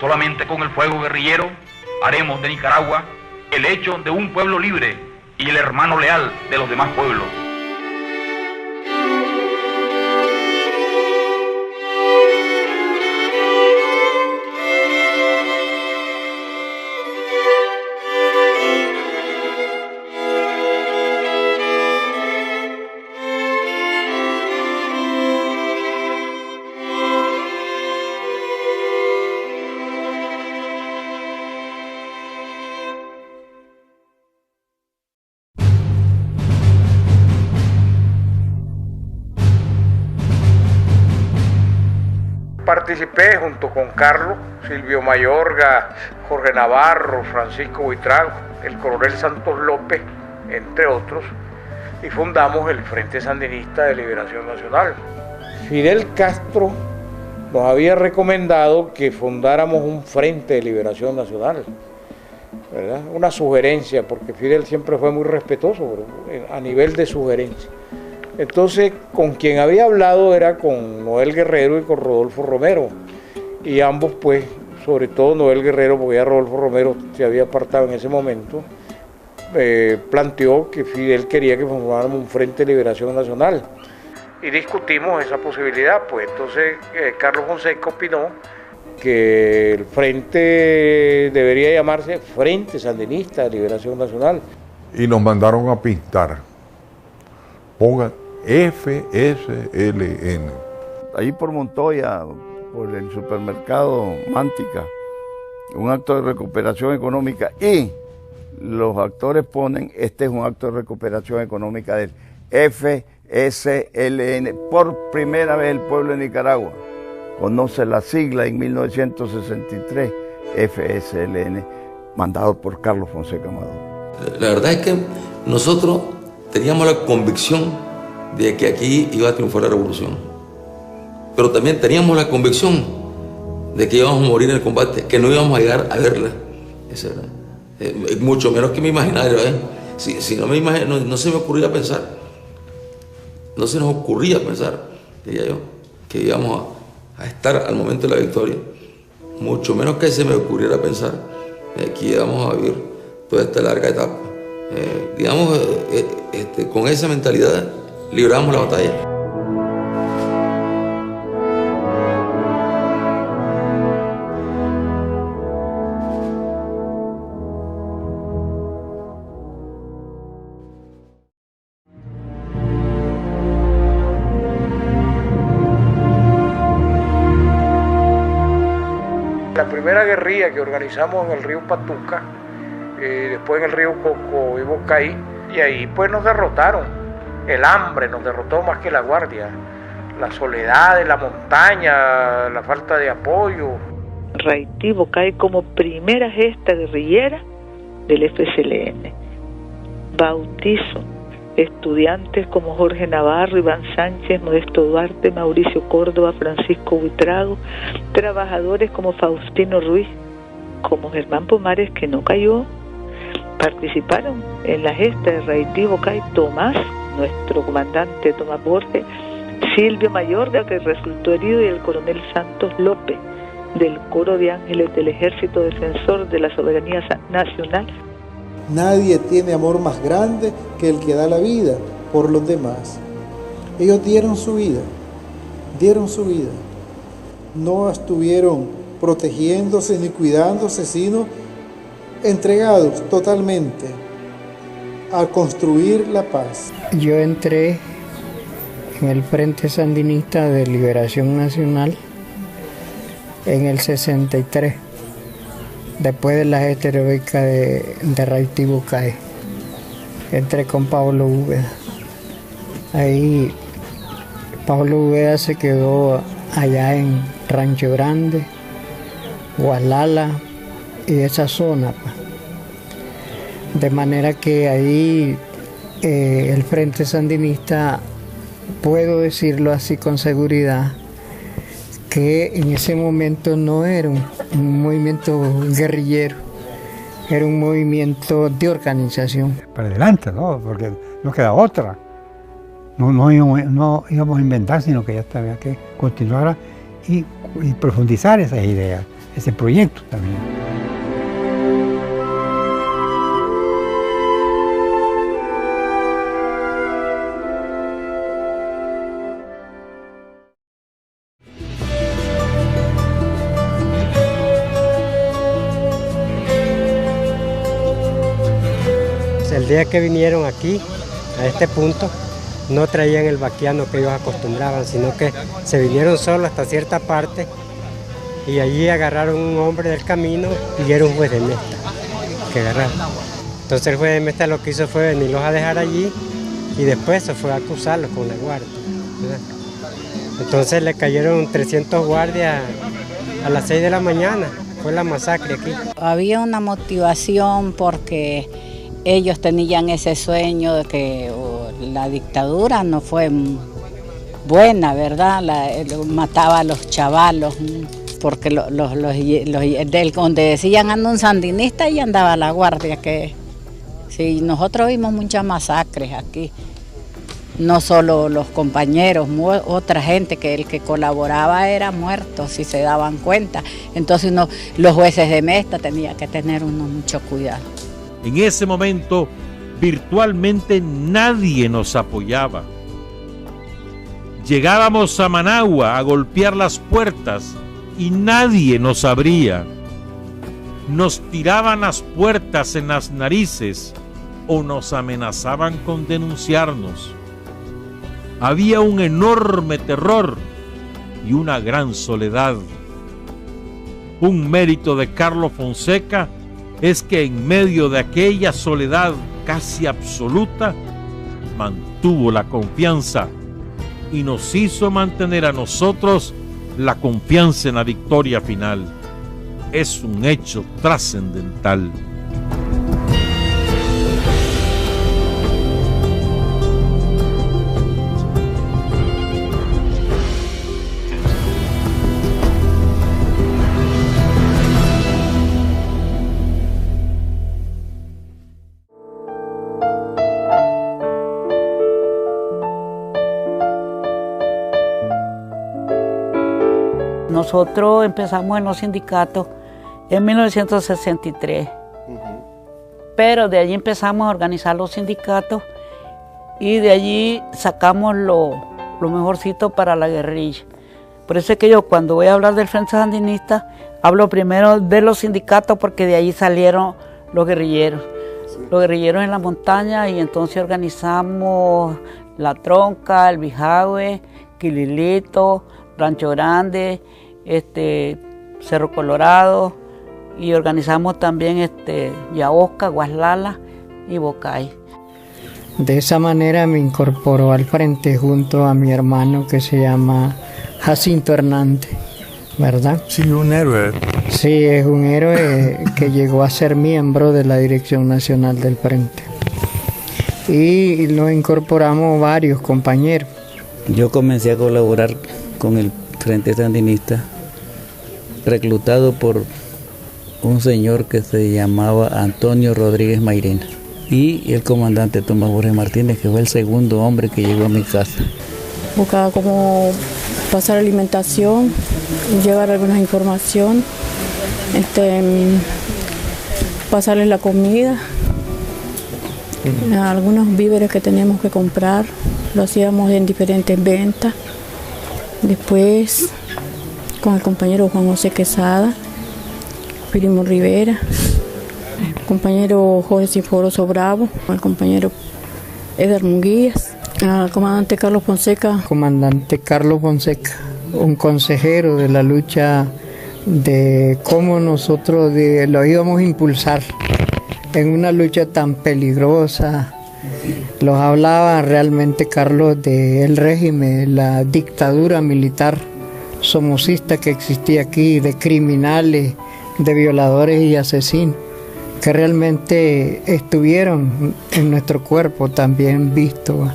Solamente con el fuego guerrillero haremos de Nicaragua el hecho de un pueblo libre y el hermano leal de los demás pueblos. Participé junto con Carlos, Silvio Mayorga, Jorge Navarro, Francisco Buitrago, el coronel Santos López, entre otros, y fundamos el Frente Sandinista de Liberación Nacional. Fidel Castro nos había recomendado que fundáramos un Frente de Liberación Nacional, ¿verdad? Una sugerencia, porque Fidel siempre fue muy respetuoso a nivel de sugerencia. Entonces, con quien había hablado era con Noel Guerrero y con Rodolfo Romero, y ambos, pues, sobre todo Noel Guerrero, porque ya Rodolfo Romero se había apartado en ese momento, planteó que Fidel quería que formáramos un Frente de Liberación Nacional, y discutimos esa posibilidad. Pues entonces Carlos Fonseca opinó que el frente debería llamarse Frente Sandinista de Liberación Nacional. Y nos mandaron a pintar. Pongan FSLN. Ahí por Montoya, por el supermercado Mántica, un acto de recuperación económica, y los actores ponen, este es un acto de recuperación económica del FSLN. Por primera vez el pueblo de Nicaragua conoce la sigla en 1963, FSLN, mandado por Carlos Fonseca Maduro. La verdad es que nosotros teníamos la convicción de que aquí iba a triunfar la revolución, pero también teníamos la convicción de que íbamos a morir en el combate, que no íbamos a llegar a verla. Eso era, mucho menos que mi imaginario, Si no me imagino, no se me ocurría pensar no se nos ocurría pensar, diría yo, que íbamos a estar al momento de la victoria, mucho menos que se me ocurriera pensar que íbamos a vivir toda esta larga etapa. Con esa mentalidad libramos la batalla. La primera guerrilla que organizamos en el río Patuca, después en el río Cocoibocay, y ahí pues nos derrotaron. El hambre nos derrotó más que la guardia, la soledad de la montaña, la falta de apoyo. Raití cae como primera gesta guerrillera del FSLN. Bautizo estudiantes como Jorge Navarro, Iván Sánchez, Modesto Duarte, Mauricio Córdoba, Francisco Buitrago, trabajadores como Faustino Ruiz, como Germán Pomares, que no cayó, participaron en la gesta de Raití Bocay Tomás, nuestro comandante Tomás Borges, Silvio Mayorga, que resultó herido, y el coronel Santos López, del Coro de Ángeles del Ejército Defensor de la Soberanía Nacional. Nadie tiene amor más grande que el que da la vida por los demás. Ellos dieron su vida. No estuvieron protegiéndose ni cuidándose, sino entregados totalmente a construir la paz. Yo entré en el Frente Sandinista de Liberación Nacional en el 63. Después de la gesta heroica de Raití Bocay, entré con Pablo Úbeda. Ahí Pablo Úbeda se quedó allá en Rancho Grande, Gualala y esa zona. De manera que ahí el Frente Sandinista, puedo decirlo así con seguridad, que en ese momento no era un movimiento guerrillero, era un movimiento de organización. Para adelante, ¿no? Porque no queda otra. No íbamos a inventar, sino que ya había que continuar y profundizar esas ideas, ese proyecto también. El día que vinieron aquí, a este punto, no traían el vaquiano que ellos acostumbraban, sino que se vinieron solo hasta cierta parte y allí agarraron un hombre del camino y era un juez de mesta que agarraron. Entonces el juez de mesta lo que hizo fue venirlos a dejar allí y después se fue a acusarlos con la guardia, ¿verdad? Entonces le cayeron 300 guardias a las 6 de la mañana, fue la masacre aquí. Había una motivación porque ellos tenían ese sueño de que la dictadura no fue buena, ¿verdad? Mataba a los chavalos, porque donde decían anda un sandinista y andaba la guardia. Que sí, nosotros vimos muchas masacres aquí, no solo los compañeros, otra gente que el que colaboraba era muerto, si se daban cuenta. Entonces los jueces de mesta tenían que tener mucho cuidado. En ese momento, virtualmente nadie nos apoyaba. Llegábamos a Managua a golpear las puertas y nadie nos abría. Nos tiraban las puertas en las narices o nos amenazaban con denunciarnos. Había un enorme terror y una gran soledad. Un mérito de Carlos Fonseca es que en medio de aquella soledad casi absoluta, mantuvo la confianza y nos hizo mantener a nosotros la confianza en la victoria final. Es un hecho trascendental. Nosotros empezamos en los sindicatos en 1963, pero de allí empezamos a organizar los sindicatos y de allí sacamos lo mejorcito para la guerrilla. Por eso es que yo cuando voy a hablar del Frente Sandinista, hablo primero de los sindicatos porque de allí salieron los guerrilleros. Los guerrilleros en la montaña, y entonces organizamos La Tronca, El Bijahue, Quililito, Rancho Grande, Cerro Colorado, y organizamos también Yaosca, Guaslala y Bocay. De esa manera me incorporó al frente junto a mi hermano que se llama Jacinto Hernández, ¿verdad? Sí, un héroe. Sí, es un héroe que llegó a ser miembro de la Dirección Nacional del Frente. Y nos incorporamos varios compañeros. Yo comencé a colaborar con el Frente Sandinista, reclutado por un señor que se llamaba Antonio Rodríguez Mairena y el comandante Tomás Borges Martínez, que fue el segundo hombre que llegó a mi casa. Buscaba cómo pasar alimentación, llevar alguna información, pasarles la comida, algunos víveres que teníamos que comprar, lo hacíamos en diferentes ventas. Después con el compañero Juan José Quesada, Primo Rivera, el compañero Jorge Sinforoso Bravo, el compañero Eder Munguías, el comandante Carlos Fonseca. Comandante Carlos Fonseca, un consejero de la lucha de cómo nosotros lo íbamos a impulsar en una lucha tan peligrosa. Los hablaba realmente Carlos del régimen, la dictadura militar somocista que existía aquí, de criminales, de violadores y asesinos, que realmente estuvieron en nuestro cuerpo también vistos.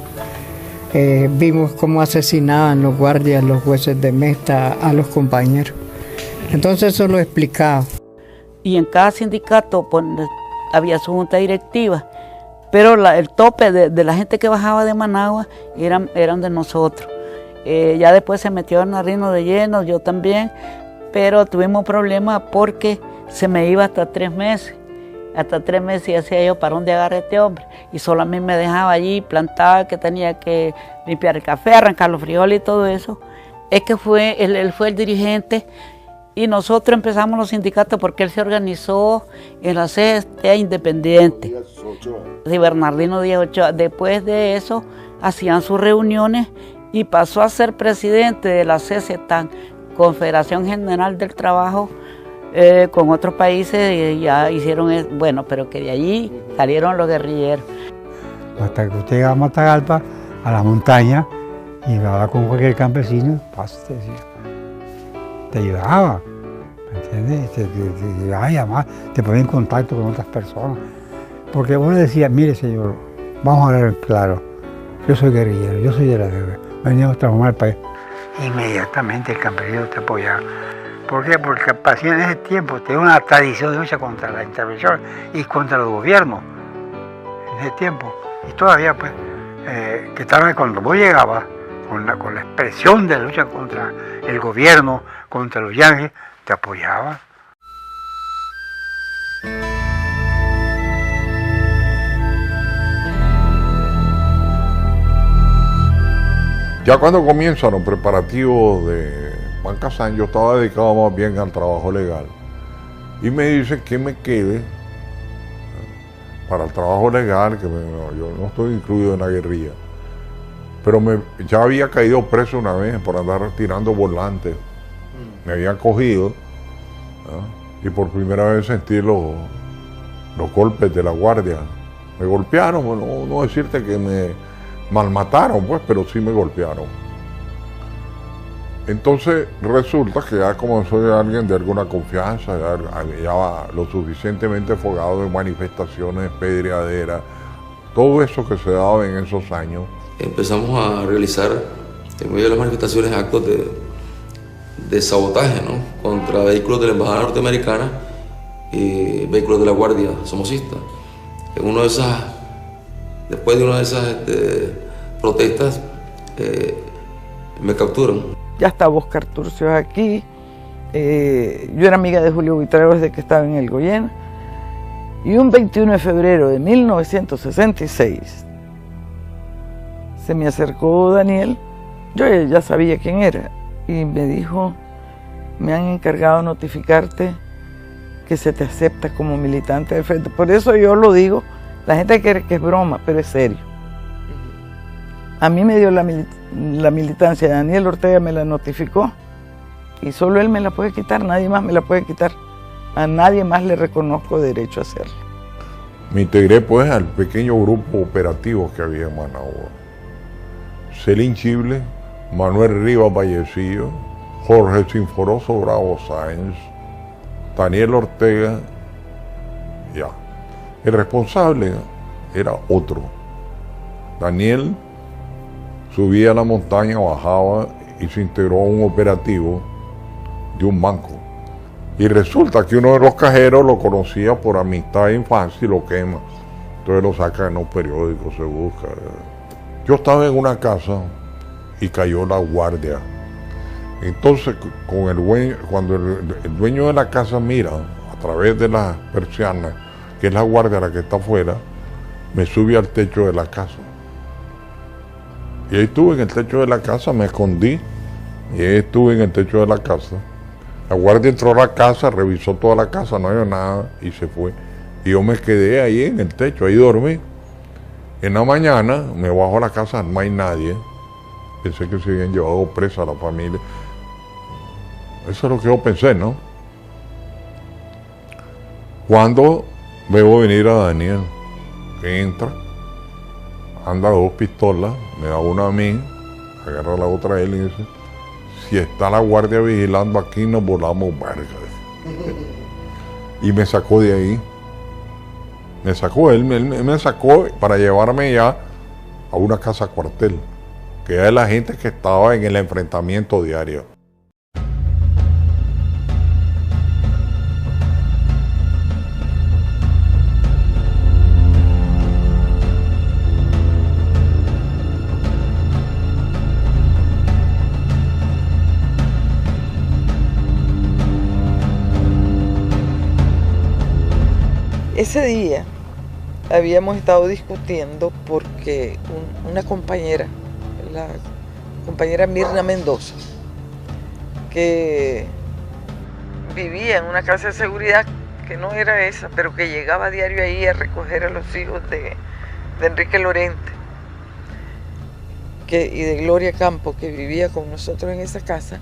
Vimos cómo asesinaban los guardias, los jueces de mesta a los compañeros. Entonces eso lo explicaba. Y en cada sindicato había su junta directiva, pero el tope de la gente que bajaba de Managua eran de nosotros. Ya después se metió Bernardino de lleno, yo también, pero tuvimos problemas porque se me iba hasta 3 meses. Hasta 3 meses y hacía yo para dónde agarrar este hombre. Y solo a mí me dejaba allí, plantaba, que tenía que limpiar el café, arrancar los frijoles y todo eso. Es que él fue el dirigente y nosotros empezamos los sindicatos porque él se organizó en la CST Independiente. Sí, Bernardino Díaz Ochoa. Después de eso hacían sus reuniones y pasó a ser presidente de la CSTAN, Confederación General del Trabajo, con otros países, y ya hicieron bueno, pero que de allí salieron los guerrilleros. Hasta que usted llegaba a Matagalpa, a la montaña, y hablaba con cualquier campesino, te ayudaba, ¿me entiendes? Te ayudaba a llamar, te ponía en contacto con otras personas. Porque uno decía, mire señor, vamos a hablar claro, yo soy guerrillero, yo soy de la guerra, veníamos a transformar el país. Inmediatamente el campesino te apoyaba. ¿Por qué? Porque el campesino en ese tiempo tenía una tradición de lucha contra la intervención y contra los gobiernos. En ese tiempo. Y todavía, pues, que tal vez cuando vos llegabas con la expresión de la lucha contra el gobierno, contra los yanquis, te apoyaba. Ya cuando comienzan los preparativos de Pancasán, yo estaba dedicado más bien al trabajo legal. Y me dicen que me quede para el trabajo legal, que yo no estoy incluido en la guerrilla. Pero ya había caído preso una vez por andar tirando volantes. Me habían cogido, ¿no? Y por primera vez sentí los golpes de la guardia. Me golpearon, bueno, no decirte que me malmataron, pues, pero sí me golpearon. Entonces resulta que ya como soy alguien de alguna confianza, ya lo suficientemente fogado en manifestaciones, pedreaderas, todo eso que se daba en esos años. Empezamos a realizar en medio de las manifestaciones actos de sabotaje, ¿no?, contra vehículos de la Embajada Norteamericana y vehículos de la Guardia Somocista. Después de una de esas protestas, me capturan. Ya estaba Oscar Turcios aquí, Yo era amiga de Julio Buitrago desde que estaba en el Goyena. Y un 21 de febrero de 1966 se me acercó Daniel. Yo ya sabía quién era y me dijo: me han encargado notificarte que se te acepta como militante del Frente. Por eso yo lo digo, la gente cree que es broma, pero es serio. A mí me dio la militancia, Daniel Ortega me la notificó y solo él me la puede quitar, nadie más me la puede quitar. A nadie más le reconozco derecho a hacerlo. Me integré pues al pequeño grupo operativo que había en Managua. Celín Chible, Manuel Rivas Vallecillo, Jorge Sinforoso Bravo Sáenz, Daniel Ortega, ya. El responsable era otro. Daniel subía a la montaña, bajaba y se integró a un operativo de un banco. Y resulta que uno de los cajeros lo conocía por amistad de infancia y lo quema. Entonces lo saca en los periódicos, se busca. Yo estaba en una casa y cayó la guardia. Entonces, cuando el dueño de la casa mira a través de las persianas, que es la guardia la que está afuera, me sube al techo de la casa. Y ahí estuve en el techo de la casa, me escondí, y ahí estuve en el techo de la casa. La guardia entró a la casa, revisó toda la casa, no había nada, y se fue. Y yo me quedé ahí en el techo, ahí dormí. En la mañana me bajo a la casa, no hay nadie. Pensé que se habían llevado presa a la familia. Eso es lo que yo pensé, ¿no? Cuando veo venir a Daniel, que entra, anda 2 pistolas, me da una a mí, agarra la otra a él y dice: si está la guardia vigilando aquí, nos volamos verga. Y me sacó de ahí. Me sacó, él me sacó para llevarme ya a una casa cuartel, que era la gente que estaba en el enfrentamiento diario. Ese día habíamos estado discutiendo porque una compañera, la compañera Mirna Mendoza, que vivía en una casa de seguridad que no era esa, pero que llegaba a diario ahí a recoger a los hijos de Enrique Lorente y de Gloria Campo, que vivía con nosotros en esa casa,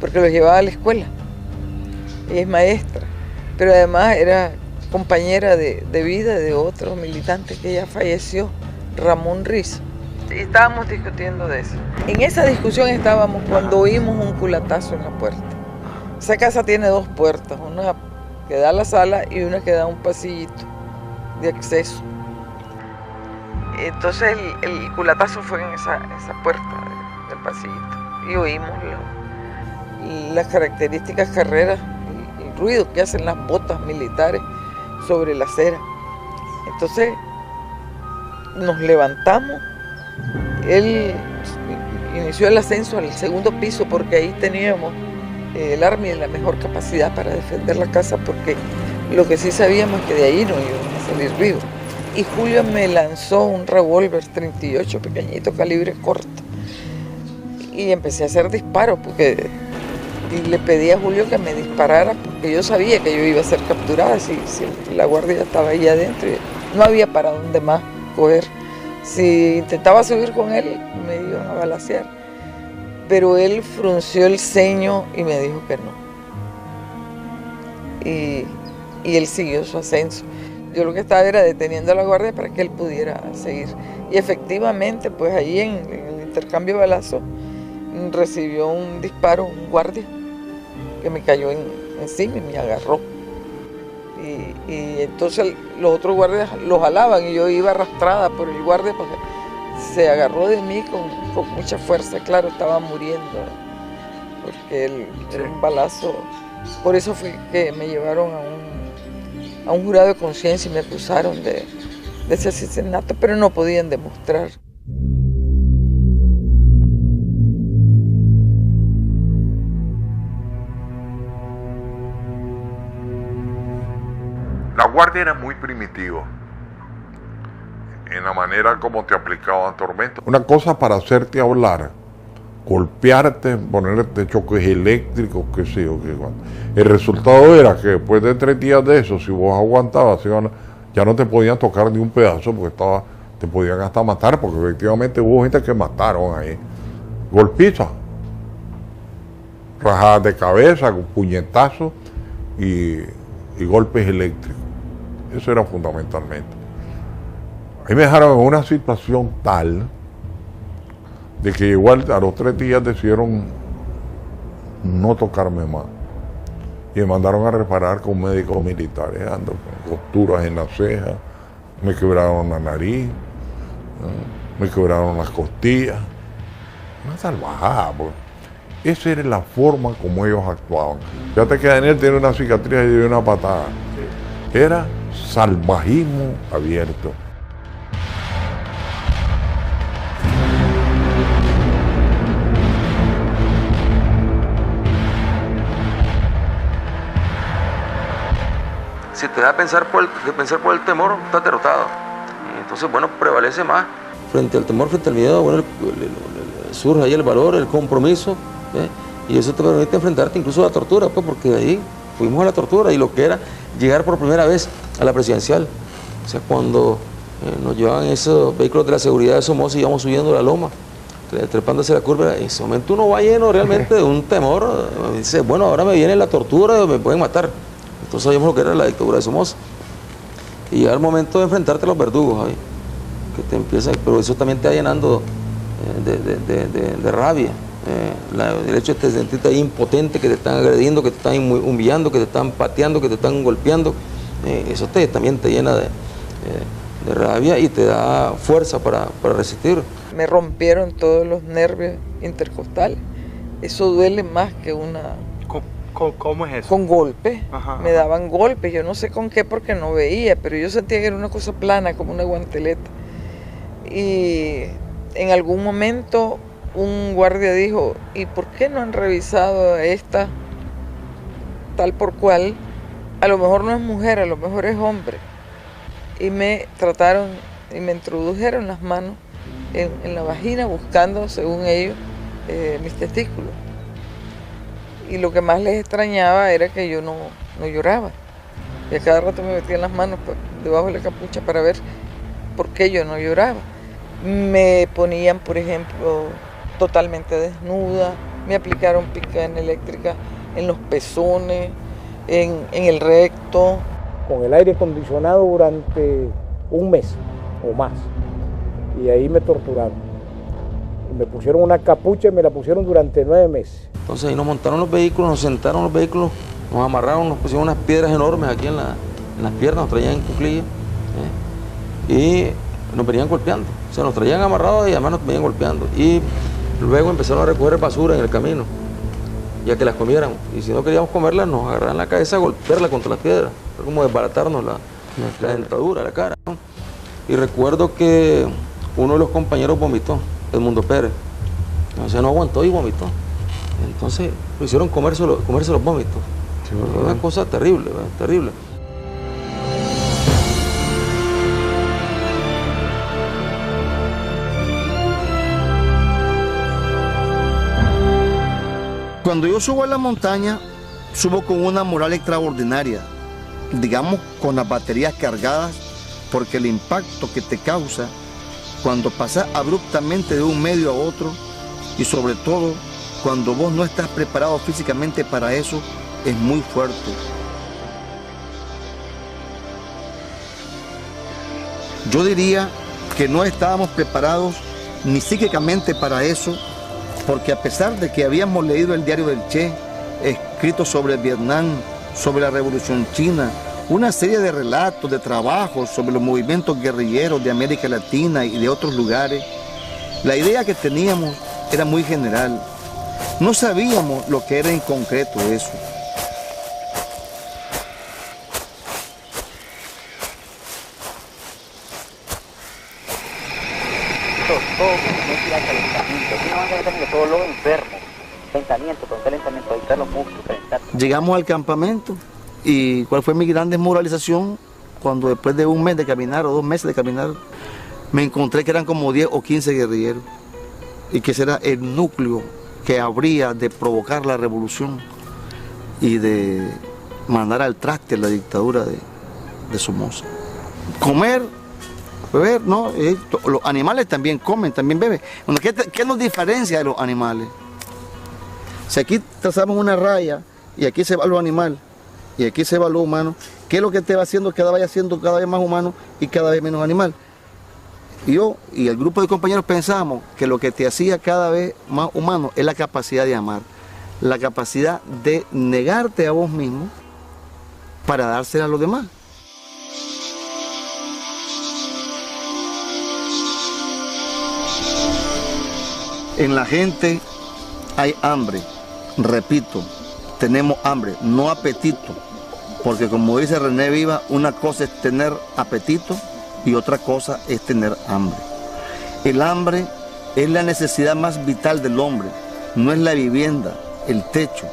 porque los llevaba a la escuela. Ella es maestra, pero además era compañera de vida de otro militante que ya falleció, Ramón Rizo. Y estábamos discutiendo de eso. En esa discusión estábamos cuando oímos un culatazo en la puerta. Esa casa tiene 2 puertas, una que da a la sala y una que da a un pasillito de acceso. Entonces el culatazo fue en esa puerta del pasillito y oímos las características carreras, el ruido que hacen las botas militares sobre la acera. Entonces nos levantamos, él inició el ascenso al 2.º piso porque ahí teníamos el arma y la mejor capacidad para defender la casa, porque lo que sí sabíamos es que de ahí no íbamos a salir vivos. Y Julio me lanzó un revólver 38 pequeñito, calibre corto, y empecé a hacer disparos y le pedí a Julio que me disparara porque yo sabía que yo iba a ser capturada si la guardia estaba ahí adentro. No había para dónde más coger. Si intentaba subir con él, me iban a balacear. Pero él frunció el ceño y me dijo que no. Y él siguió su ascenso. Yo lo que estaba era deteniendo a la guardia para que él pudiera seguir. Y efectivamente, pues allí en el intercambio de balazos, recibió un disparo, un guardia, que me cayó encima y me agarró. Y entonces los otros guardias lo jalaban y yo iba arrastrada por el guardia porque se agarró de mí con mucha fuerza. Claro, estaba muriendo, porque era un balazo. Por eso fue que me llevaron a un jurado de conciencia y me acusaron de ese asesinato, pero no podían demostrar. La guardia era muy primitiva en la manera como te aplicaban tormentas. Una cosa para hacerte hablar, golpearte, ponerte choques eléctricos, qué sé yo, qué. El resultado era que después de 3 días de eso, si vos aguantabas, ya no te podían tocar ni un pedazo porque te podían hasta matar, porque efectivamente hubo gente que mataron ahí. Golpizas, rajadas de cabeza, puñetazos y golpes eléctricos. Eso era fundamentalmente. Ahí me dejaron en una situación tal de que igual a los 3 días decidieron no tocarme más. Y me mandaron a reparar con médicos militares, ando con costuras en la ceja, me quebraron la nariz, ¿no? Me quebraron las costillas. Una salvajada, pues. Esa era la forma como ellos actuaban. Fíjate que Daniel tiene una cicatriz y una patada. Era salvajismo abierto. Si te da a pensar por el temor, estás derrotado. Y entonces, bueno, prevalece más. Frente al temor, frente al miedo, bueno, surge ahí el valor, el compromiso, y eso te permite enfrentarte incluso a la tortura, pues, porque de ahí fuimos a la tortura y lo que era llegar por primera vez a la presidencial. O sea, cuando nos llevaban esos vehículos de la seguridad de Somoza y íbamos subiendo la loma, trepándose la curva, en ese momento uno va lleno realmente de un temor. Dice, bueno, ahora me viene la tortura, me pueden matar. Entonces sabíamos lo que era la dictadura de Somoza. Y llega el momento de enfrentarte a los verdugos, ¿sabes? Que te empieza, pero eso también te va llenando de rabia. El hecho de sentirte ahí impotente, que te están agrediendo, que te están humillando, que te están pateando, que te están golpeando, eso también te llena de rabia y te da fuerza para resistir. Me rompieron todos los nervios intercostales. Eso duele más que una... ¿Cómo es eso? Con golpes. Ajá. Me daban golpes, yo no sé con qué porque no veía, pero yo sentía que era una cosa plana, como una guanteleta. Y en algún momento un guardia dijo, ¿y por qué no han revisado a esta tal por cual? A lo mejor no es mujer, a lo mejor es hombre. Y me trataron y me introdujeron las manos en la vagina buscando, según ellos, mis testículos. Y lo que más les extrañaba era que yo no lloraba. Y a cada rato me metían las manos debajo de la capucha para ver por qué yo no lloraba. Me ponían, por ejemplo, totalmente desnuda, me aplicaron picana eléctrica en los pezones, en el recto. Con el aire acondicionado durante 1 mes o más. Y ahí me torturaron. Y me pusieron una capucha y me la pusieron durante 9 meses. Entonces ahí nos montaron los vehículos, nos sentaron los vehículos, nos amarraron, nos pusieron unas piedras enormes aquí en las piernas, nos traían en cuclillas y nos venían golpeando. O sea, nos traían amarrados y además nos venían golpeando. Y luego empezaron a recoger basura en el camino, ya que las comiéramos. Y si no queríamos comerlas, nos agarraban la cabeza a golpearla contra las piedras. Fue como desbaratarnos la dentadura, la cara, ¿no? Y recuerdo que uno de los compañeros vomitó, Edmundo Pérez. O sea, no aguantó y vomitó. Entonces lo hicieron comerse los vómitos. Sí, una cosa terrible, ¿verdad? Terrible. Cuando yo subo a la montaña, subo con una moral extraordinaria, digamos con las baterías cargadas, porque el impacto que te causa cuando pasas abruptamente de un medio a otro y sobre todo cuando vos no estás preparado físicamente para eso, es muy fuerte. Yo diría que no estábamos preparados ni psíquicamente para eso, porque a pesar de que habíamos leído el diario del Che, escrito sobre Vietnam, sobre la Revolución China, una serie de relatos, de trabajos sobre los movimientos guerrilleros de América Latina y de otros lugares, la idea que teníamos era muy general. No sabíamos lo que era en concreto eso. Llegamos al campamento y ¿cuál fue mi gran desmoralización? cuando después de un mes de caminar o 2 meses de caminar, me encontré que eran como 10 o 15 guerrilleros y que ese era el núcleo que habría de provocar la revolución y de mandar al traste la dictadura de Somoza. Comer, beber, no, los animales también comen, también beben. Bueno, ¿qué nos diferencia de los animales? Si aquí trazamos una raya y aquí se va lo animal y aquí se va lo humano, ¿qué es lo que te va haciendo que vaya siendo cada vez más humano y cada vez menos animal? Yo y el grupo de compañeros pensamos que lo que te hacía cada vez más humano es la capacidad de amar, la capacidad de negarte a vos mismo para dársela a los demás. En la gente hay hambre, repito, tenemos hambre, no apetito, porque como dice René Viva, una cosa es tener apetito y otra cosa es tener hambre. El hambre es la necesidad más vital del hombre, no es la vivienda, el techo,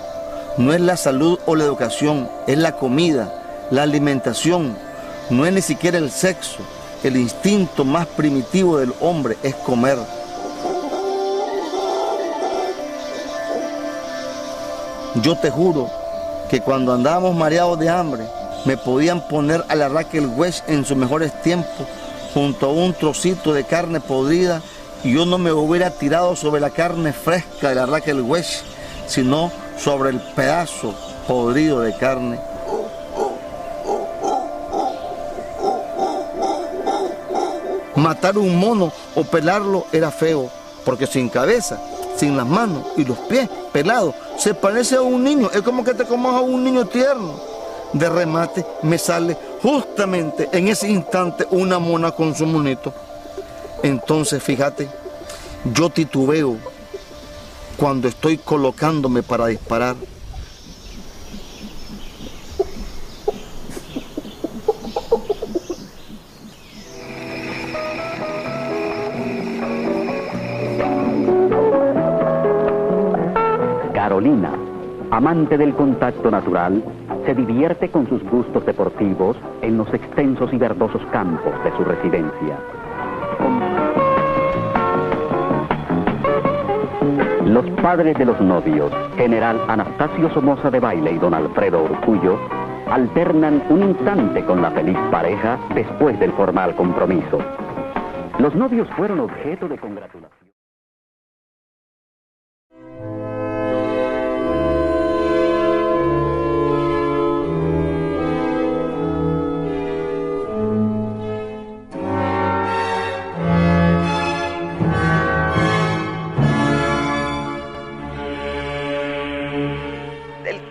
no es la salud o la educación, es la comida, la alimentación, no es ni siquiera el sexo, el instinto más primitivo del hombre es comer. Yo te juro que cuando andábamos mareados de hambre, me podían poner a la Raquel Welch en sus mejores tiempos, junto a un trocito de carne podrida, y yo no me hubiera tirado sobre la carne fresca de la Raquel Welch, sino sobre el pedazo podrido de carne. Matar un mono o pelarlo era feo, porque sin cabeza, sin las manos y los pies pelados, se parece a un niño, es como que te comas a un niño tierno. De remate me sale justamente en ese instante una mona con su monito. Entonces fíjate, yo titubeo cuando estoy colocándome para disparar. Carolina, amante del contacto natural, se divierte con sus gustos deportivos en los extensos y verdosos campos de su residencia. Los padres de los novios, general Anastasio Somoza de Baile y don Alfredo Urcullo, alternan un instante con la feliz pareja después del formal compromiso. Los novios fueron objeto de congratulación.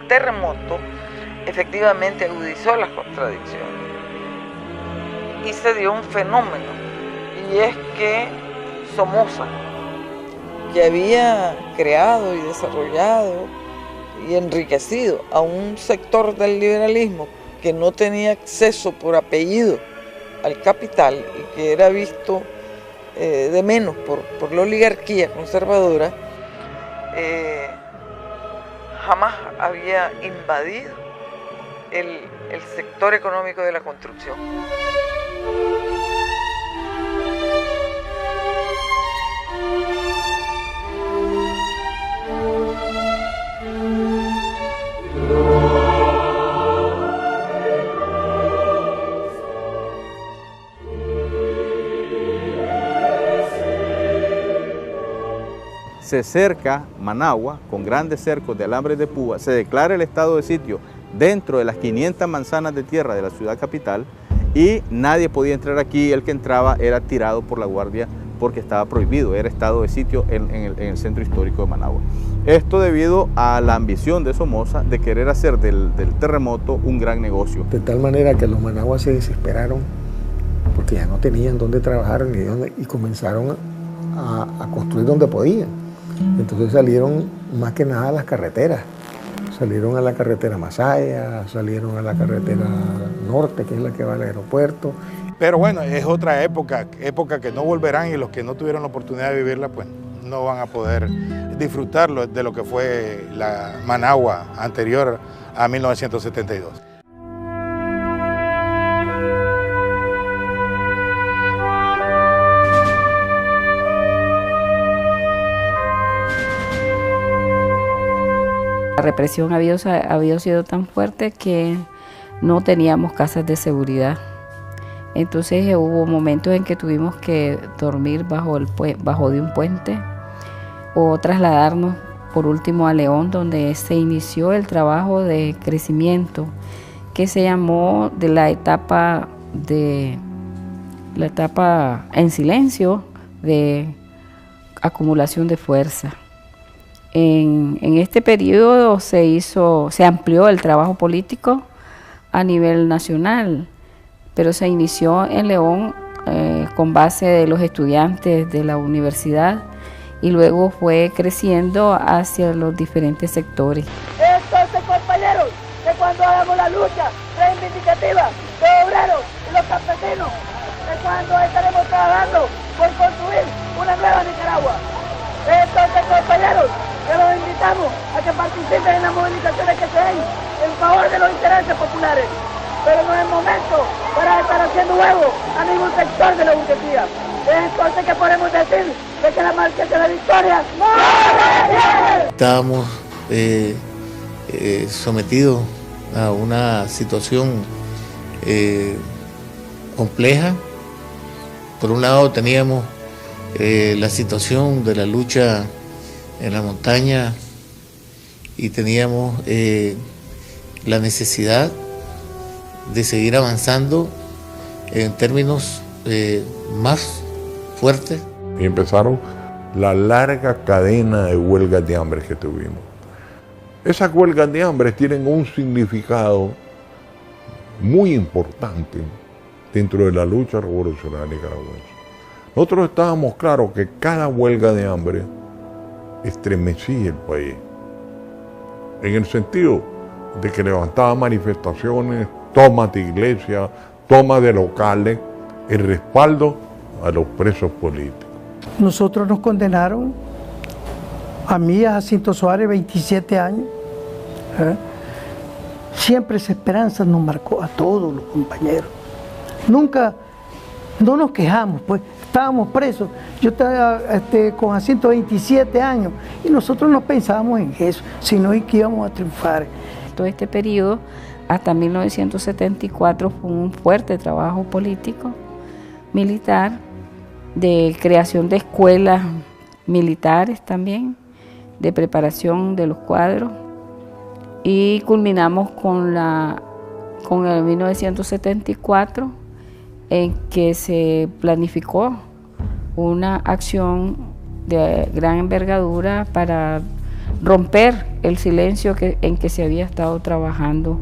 Terremoto efectivamente agudizó las contradicciones y se dio un fenómeno, y es que Somoza, que había creado y desarrollado y enriquecido a un sector del liberalismo que no tenía acceso por apellido al capital y que era visto de menos por la oligarquía conservadora, jamás había invadido el sector económico de la construcción. Se cerca Managua con grandes cercos de alambres de púa, se declara el estado de sitio dentro de las 500 manzanas de tierra de la ciudad capital y nadie podía entrar aquí, el que entraba era tirado por la guardia porque estaba prohibido, era estado de sitio en el centro histórico de Managua. Esto debido a la ambición de Somoza de querer hacer del terremoto un gran negocio. De tal manera que los managuas se desesperaron porque ya no tenían dónde trabajar ni dónde, y comenzaron a construir donde podían. Entonces salieron más que nada a las carreteras, salieron a la carretera Masaya, salieron a la carretera norte, que es la que va al aeropuerto. Pero bueno, es otra época que no volverán, y los que no tuvieron la oportunidad de vivirla, pues no van a poder disfrutarlo de lo que fue la Managua anterior a 1972. La represión había sido tan fuerte que no teníamos casas de seguridad. Entonces hubo momentos en que tuvimos que dormir bajo de un puente o trasladarnos por último a León, donde se inició el trabajo de crecimiento que se llamó de la etapa en silencio de acumulación de fuerza. En este periodo se amplió el trabajo político a nivel nacional, pero se inició en León con base de los estudiantes de la universidad y luego fue creciendo hacia los diferentes sectores. Entonces, compañeros, que cuando hagamos la lucha reivindicativa de obreros y los campesinos, de cuando estaremos trabajando por construir una nueva Nicaragua. Entonces, compañeros, que los invitamos a que participen en las movilizaciones que se den en favor de los intereses populares. Pero no es momento para estar haciendo huevo a ningún sector de la burguesía. Entonces, ¿qué podemos decir? De que la marcha de la victoria no requiere. Estábamos sometidos a una situación compleja. Por un lado teníamos la situación de la lucha en la montaña y teníamos la necesidad de seguir avanzando en términos más fuertes. Y empezaron la larga cadena de huelgas de hambre que tuvimos. Esas huelgas de hambre tienen un significado muy importante dentro de la lucha revolucionaria nicaragüense. Nosotros estábamos claros que cada huelga de hambre estremecía el país, en el sentido de que levantaba manifestaciones, tomas de iglesias, tomas de locales, el respaldo a los presos políticos. Nosotros nos condenaron, a mí, a Jacinto Suárez, 27 años. Siempre esa esperanza nos marcó a todos los compañeros. Nunca, no nos quejamos, pues estábamos presos. Yo estaba con Jacinto 27 años y nosotros no pensábamos en eso, sino que íbamos a triunfar. Todo este periodo, hasta 1974, fue un fuerte trabajo político, militar, de creación de escuelas militares también, de preparación de los cuadros, y culminamos con el 1974, en que se planificó una acción de gran envergadura para romper el silencio en que se había estado trabajando.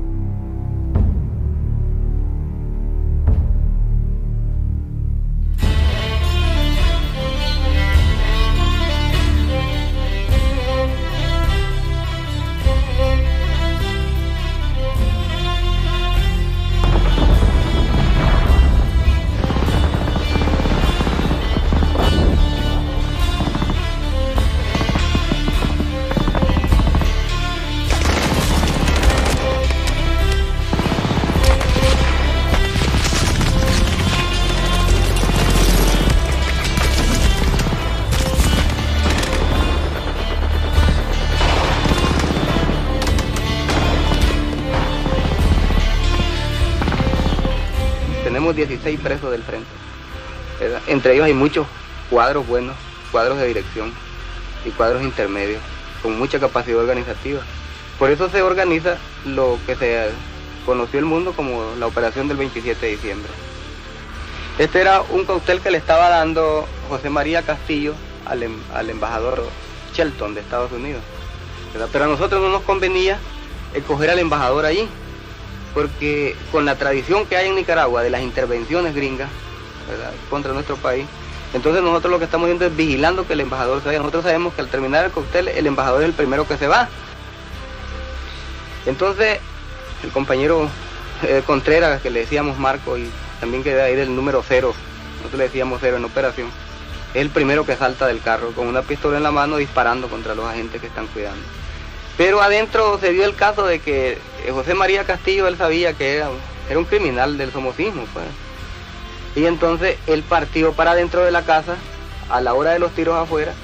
Tenemos 16 presos del frente, ¿verdad? Entre ellos hay muchos cuadros buenos, cuadros de dirección y cuadros intermedios, con mucha capacidad organizativa. Por eso se organiza lo que se conoció el mundo como la operación del 27 de diciembre. Este era un cóctel que le estaba dando José María Castillo al embajador Shelton de Estados Unidos, ¿verdad? Pero a nosotros no nos convenía escoger al embajador allí, porque con la tradición que hay en Nicaragua de las intervenciones gringas, ¿verdad?, contra nuestro país, entonces nosotros lo que estamos haciendo es vigilando que el embajador se vaya. Nosotros sabemos que al terminar el cóctel el embajador es el primero que se va. Entonces el compañero Contreras, que le decíamos Marco, y también que de ahí del número 0, nosotros le decíamos 0 en operación, es el primero que salta del carro con una pistola en la mano disparando contra los agentes que están cuidando. Pero adentro se dio el caso de que José María Castillo, él sabía que era un criminal del somocismo, pues. Y entonces él partió para adentro de la casa a la hora de los tiros afuera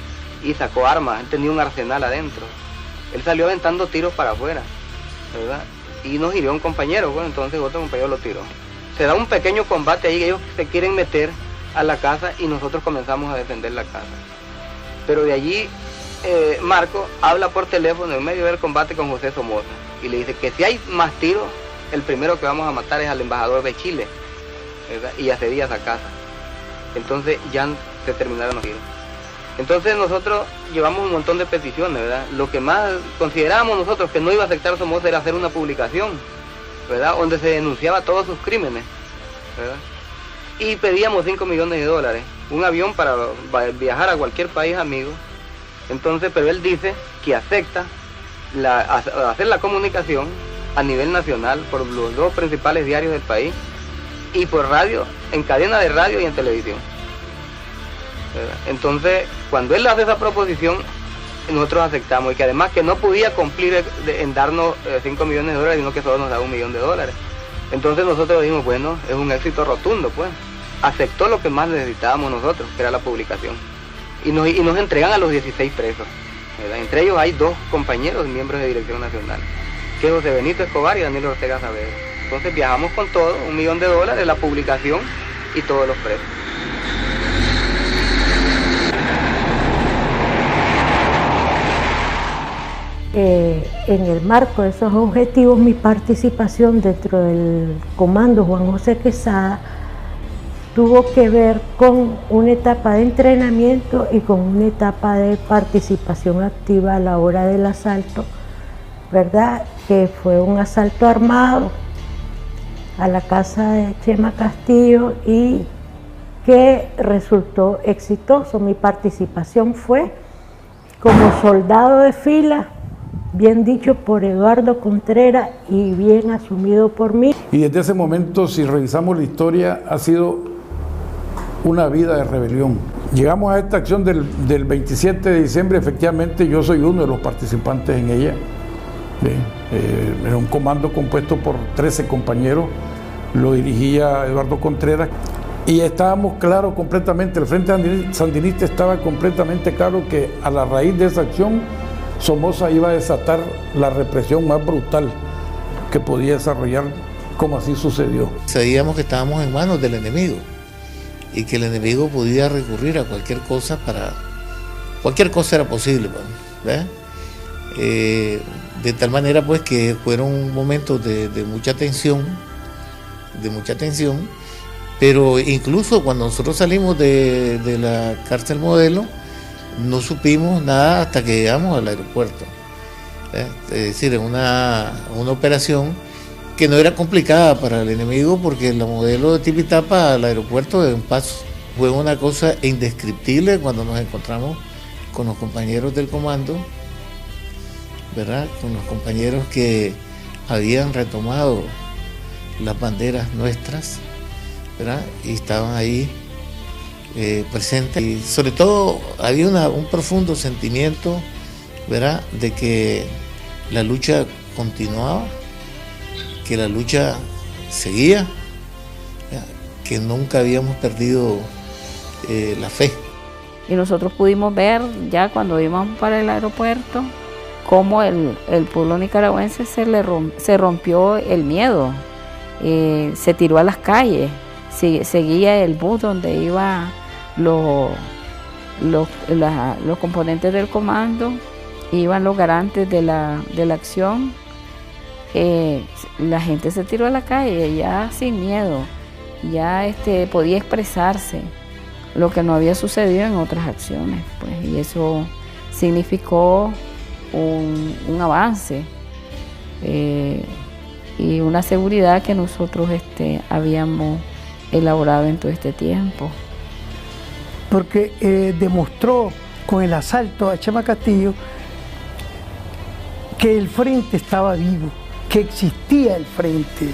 y sacó armas. Él tenía un arsenal adentro. él salió aventando tiros para afuera, ¿verdad? Y nos hirió un compañero, bueno, entonces otro compañero lo tiró. Se da un pequeño combate ahí, ellos se quieren meter a la casa y nosotros comenzamos a defender la casa. Pero de allí Marco habla por teléfono en medio del combate con José Somoza y le dice que si hay más tiros, el primero que vamos a matar es al embajador de Chile, ¿verdad? Y accedía a esa casa. Entonces ya se terminaron los tiros. Entonces nosotros llevamos un montón de peticiones, ¿verdad? Lo que más considerábamos nosotros que no iba a aceptar Somoza era hacer una publicación, ¿verdad? Donde se denunciaba todos sus crímenes, ¿verdad? Y pedíamos $5 millones, un avión para viajar a cualquier país amigo. Entonces, pero él dice que acepta hacer la comunicación a nivel nacional por los dos principales diarios del país y por radio, en cadena de radio y en televisión. Entonces, cuando él hace esa proposición, nosotros aceptamos, y que además que no podía cumplir en darnos $5 millones, sino que solo nos da $1 millón. Entonces nosotros dijimos, bueno, es un éxito rotundo, pues. Aceptó lo que más necesitábamos nosotros, que era la publicación. Y nos entregan a los 16 presos, ¿verdad? Entre ellos hay 2 compañeros miembros de Dirección Nacional, que es José Benito Escobar y Daniel Ortega Saavedra. Entonces viajamos con todo, $1 millón, la publicación y todos los presos. En el marco de esos objetivos, mi participación dentro del Comando Juan José Quesada tuvo que ver con una etapa de entrenamiento y con una etapa de participación activa a la hora del asalto, ¿verdad? Que fue un asalto armado a la casa de Chema Castillo y que resultó exitoso. Mi participación fue como soldado de fila, bien dicho por Eduardo Contreras y bien asumido por mí. Y desde ese momento, si revisamos la historia, ha sido una vida de rebelión. Llegamos a esta acción del 27 de diciembre, efectivamente yo soy uno de los participantes en ella. Era un comando compuesto por 13 compañeros, lo dirigía Eduardo Contreras, y estábamos claros completamente, el Frente Sandinista estaba completamente claro que a la raíz de esa acción Somoza iba a desatar la represión más brutal que podía desarrollar, como así sucedió. Sabíamos que estábamos en manos del enemigo y que el enemigo podía recurrir a cualquier cosa cualquier cosa era posible, ¿verdad? De tal manera pues que fueron momentos de mucha tensión, pero incluso cuando nosotros salimos de la cárcel Modelo, no supimos nada hasta que llegamos al aeropuerto. Es decir, en una operación que no era complicada para el enemigo, porque la Modelo de Tipitapa al aeropuerto de un paso. Fue una cosa indescriptible cuando nos encontramos con los compañeros del comando, ¿verdad? Con los compañeros que habían retomado las banderas nuestras, ¿verdad? Y estaban ahí presentes. Y sobre todo había un profundo sentimiento, ¿verdad?, de que la lucha continuaba, que la lucha seguía, ¿verdad?, que nunca habíamos perdido la fe. Y nosotros pudimos ver ya cuando íbamos para el aeropuerto cómo el pueblo nicaragüense se rompió el miedo, se tiró a las calles, seguía el bus donde iban los componentes del comando, iban los garantes de la acción. La gente se tiró a la calle ya sin miedo, ya podía expresarse, lo que no había sucedido en otras acciones, pues, y eso significó un avance y una seguridad que nosotros habíamos elaborado en todo este tiempo. Porque demostró con el asalto a Chema Castillo que el frente estaba vivo, que existía el frente,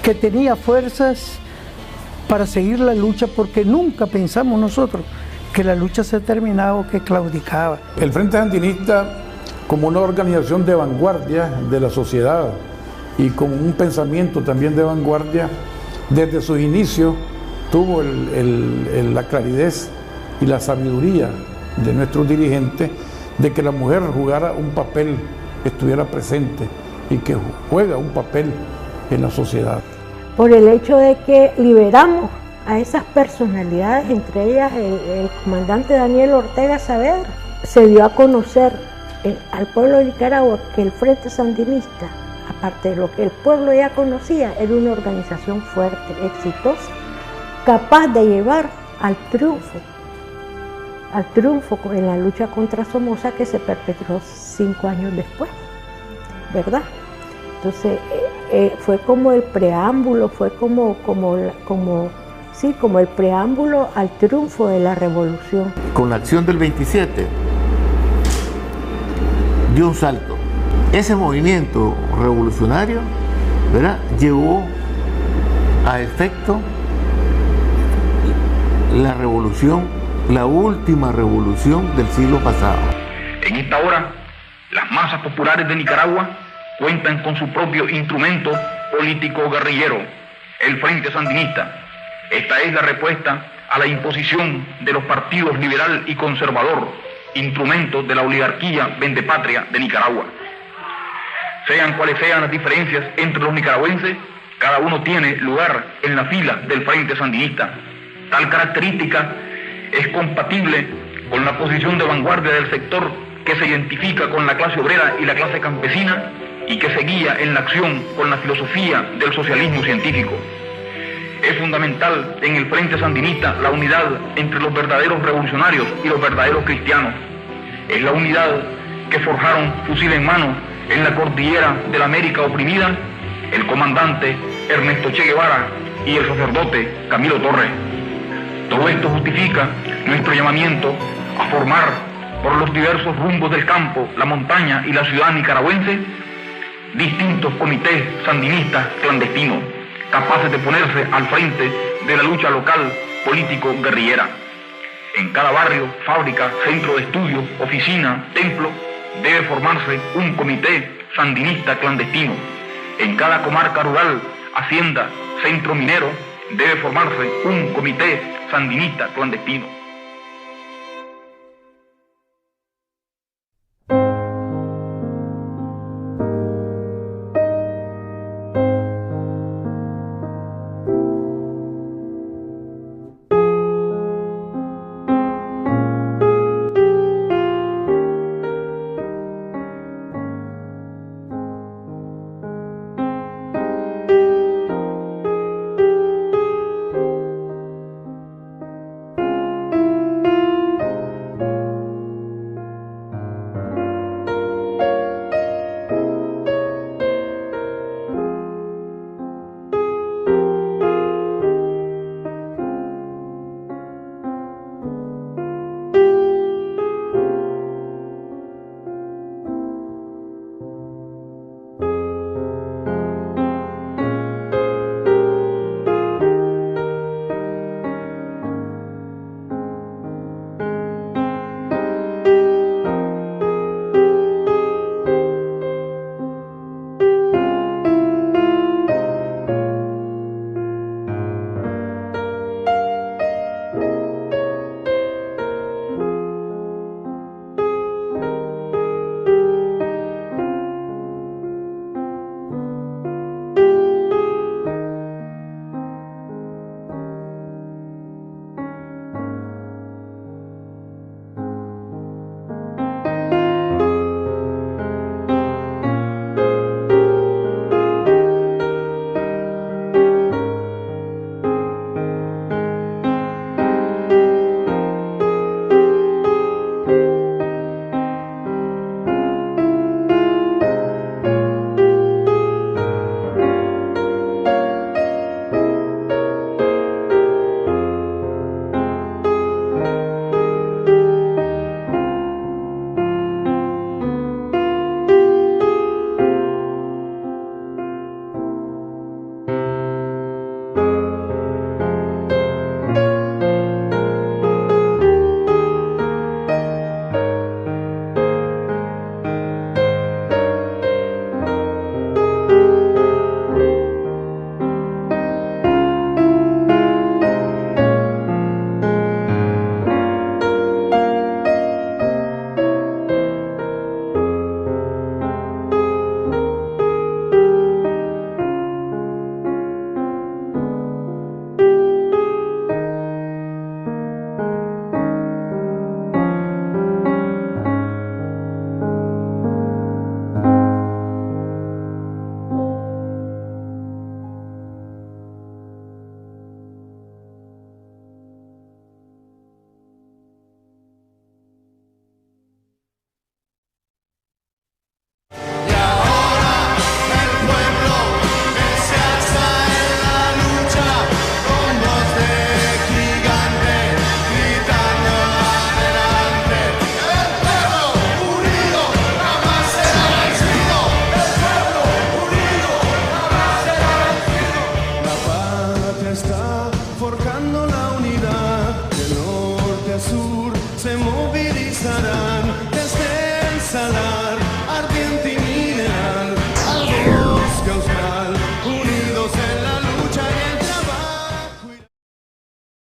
que tenía fuerzas para seguir la lucha, porque nunca pensamos nosotros que la lucha se terminaba o que claudicaba. El Frente Sandinista, como una organización de vanguardia de la sociedad y con un pensamiento también de vanguardia, desde sus inicios tuvo la claridad y la sabiduría de nuestros dirigentes de que la mujer jugara un papel, estuviera presente y que juega un papel en la sociedad. Por el hecho de que liberamos a esas personalidades, entre ellas el comandante Daniel Ortega Saavedra, se dio a conocer al pueblo de Nicaragua que el Frente Sandinista, aparte de lo que el pueblo ya conocía, era una organización fuerte, exitosa, capaz de llevar al triunfo en la lucha contra Somoza, que se perpetró 5 años después, ¿verdad? Entonces fue como el preámbulo, fue como el preámbulo al triunfo de la revolución. Con la acción del 27 dio un salto. Ese movimiento revolucionario, ¿verdad?, llevó a efecto la revolución, la última revolución del siglo pasado. En esta hora, las masas populares de Nicaragua cuentan con su propio instrumento político guerrillero, el Frente Sandinista. Esta es la respuesta a la imposición de los partidos liberal y conservador, instrumentos de la oligarquía vendepatria de Nicaragua. Sean cuales sean las diferencias entre los nicaragüenses, cada uno tiene lugar en la fila del Frente Sandinista. Tal característica es compatible con la posición de vanguardia del sector que se identifica con la clase obrera y la clase campesina y que se guía en la acción con la filosofía del socialismo científico. Es fundamental en el Frente Sandinista la unidad entre los verdaderos revolucionarios y los verdaderos cristianos. Es la unidad que forjaron fusil en mano en la cordillera de la América oprimida el comandante Ernesto Che Guevara y el sacerdote Camilo Torres. Todo esto justifica nuestro llamamiento a formar por los diversos rumbos del campo, la montaña y la ciudad nicaragüense distintos comités sandinistas clandestinos, capaces de ponerse al frente de la lucha local político-guerrillera. En cada barrio, fábrica, centro de estudio, oficina, templo, debe formarse un comité sandinista clandestino. En cada comarca rural, hacienda, centro minero, debe formarse un comité sandinista clandestino. salada.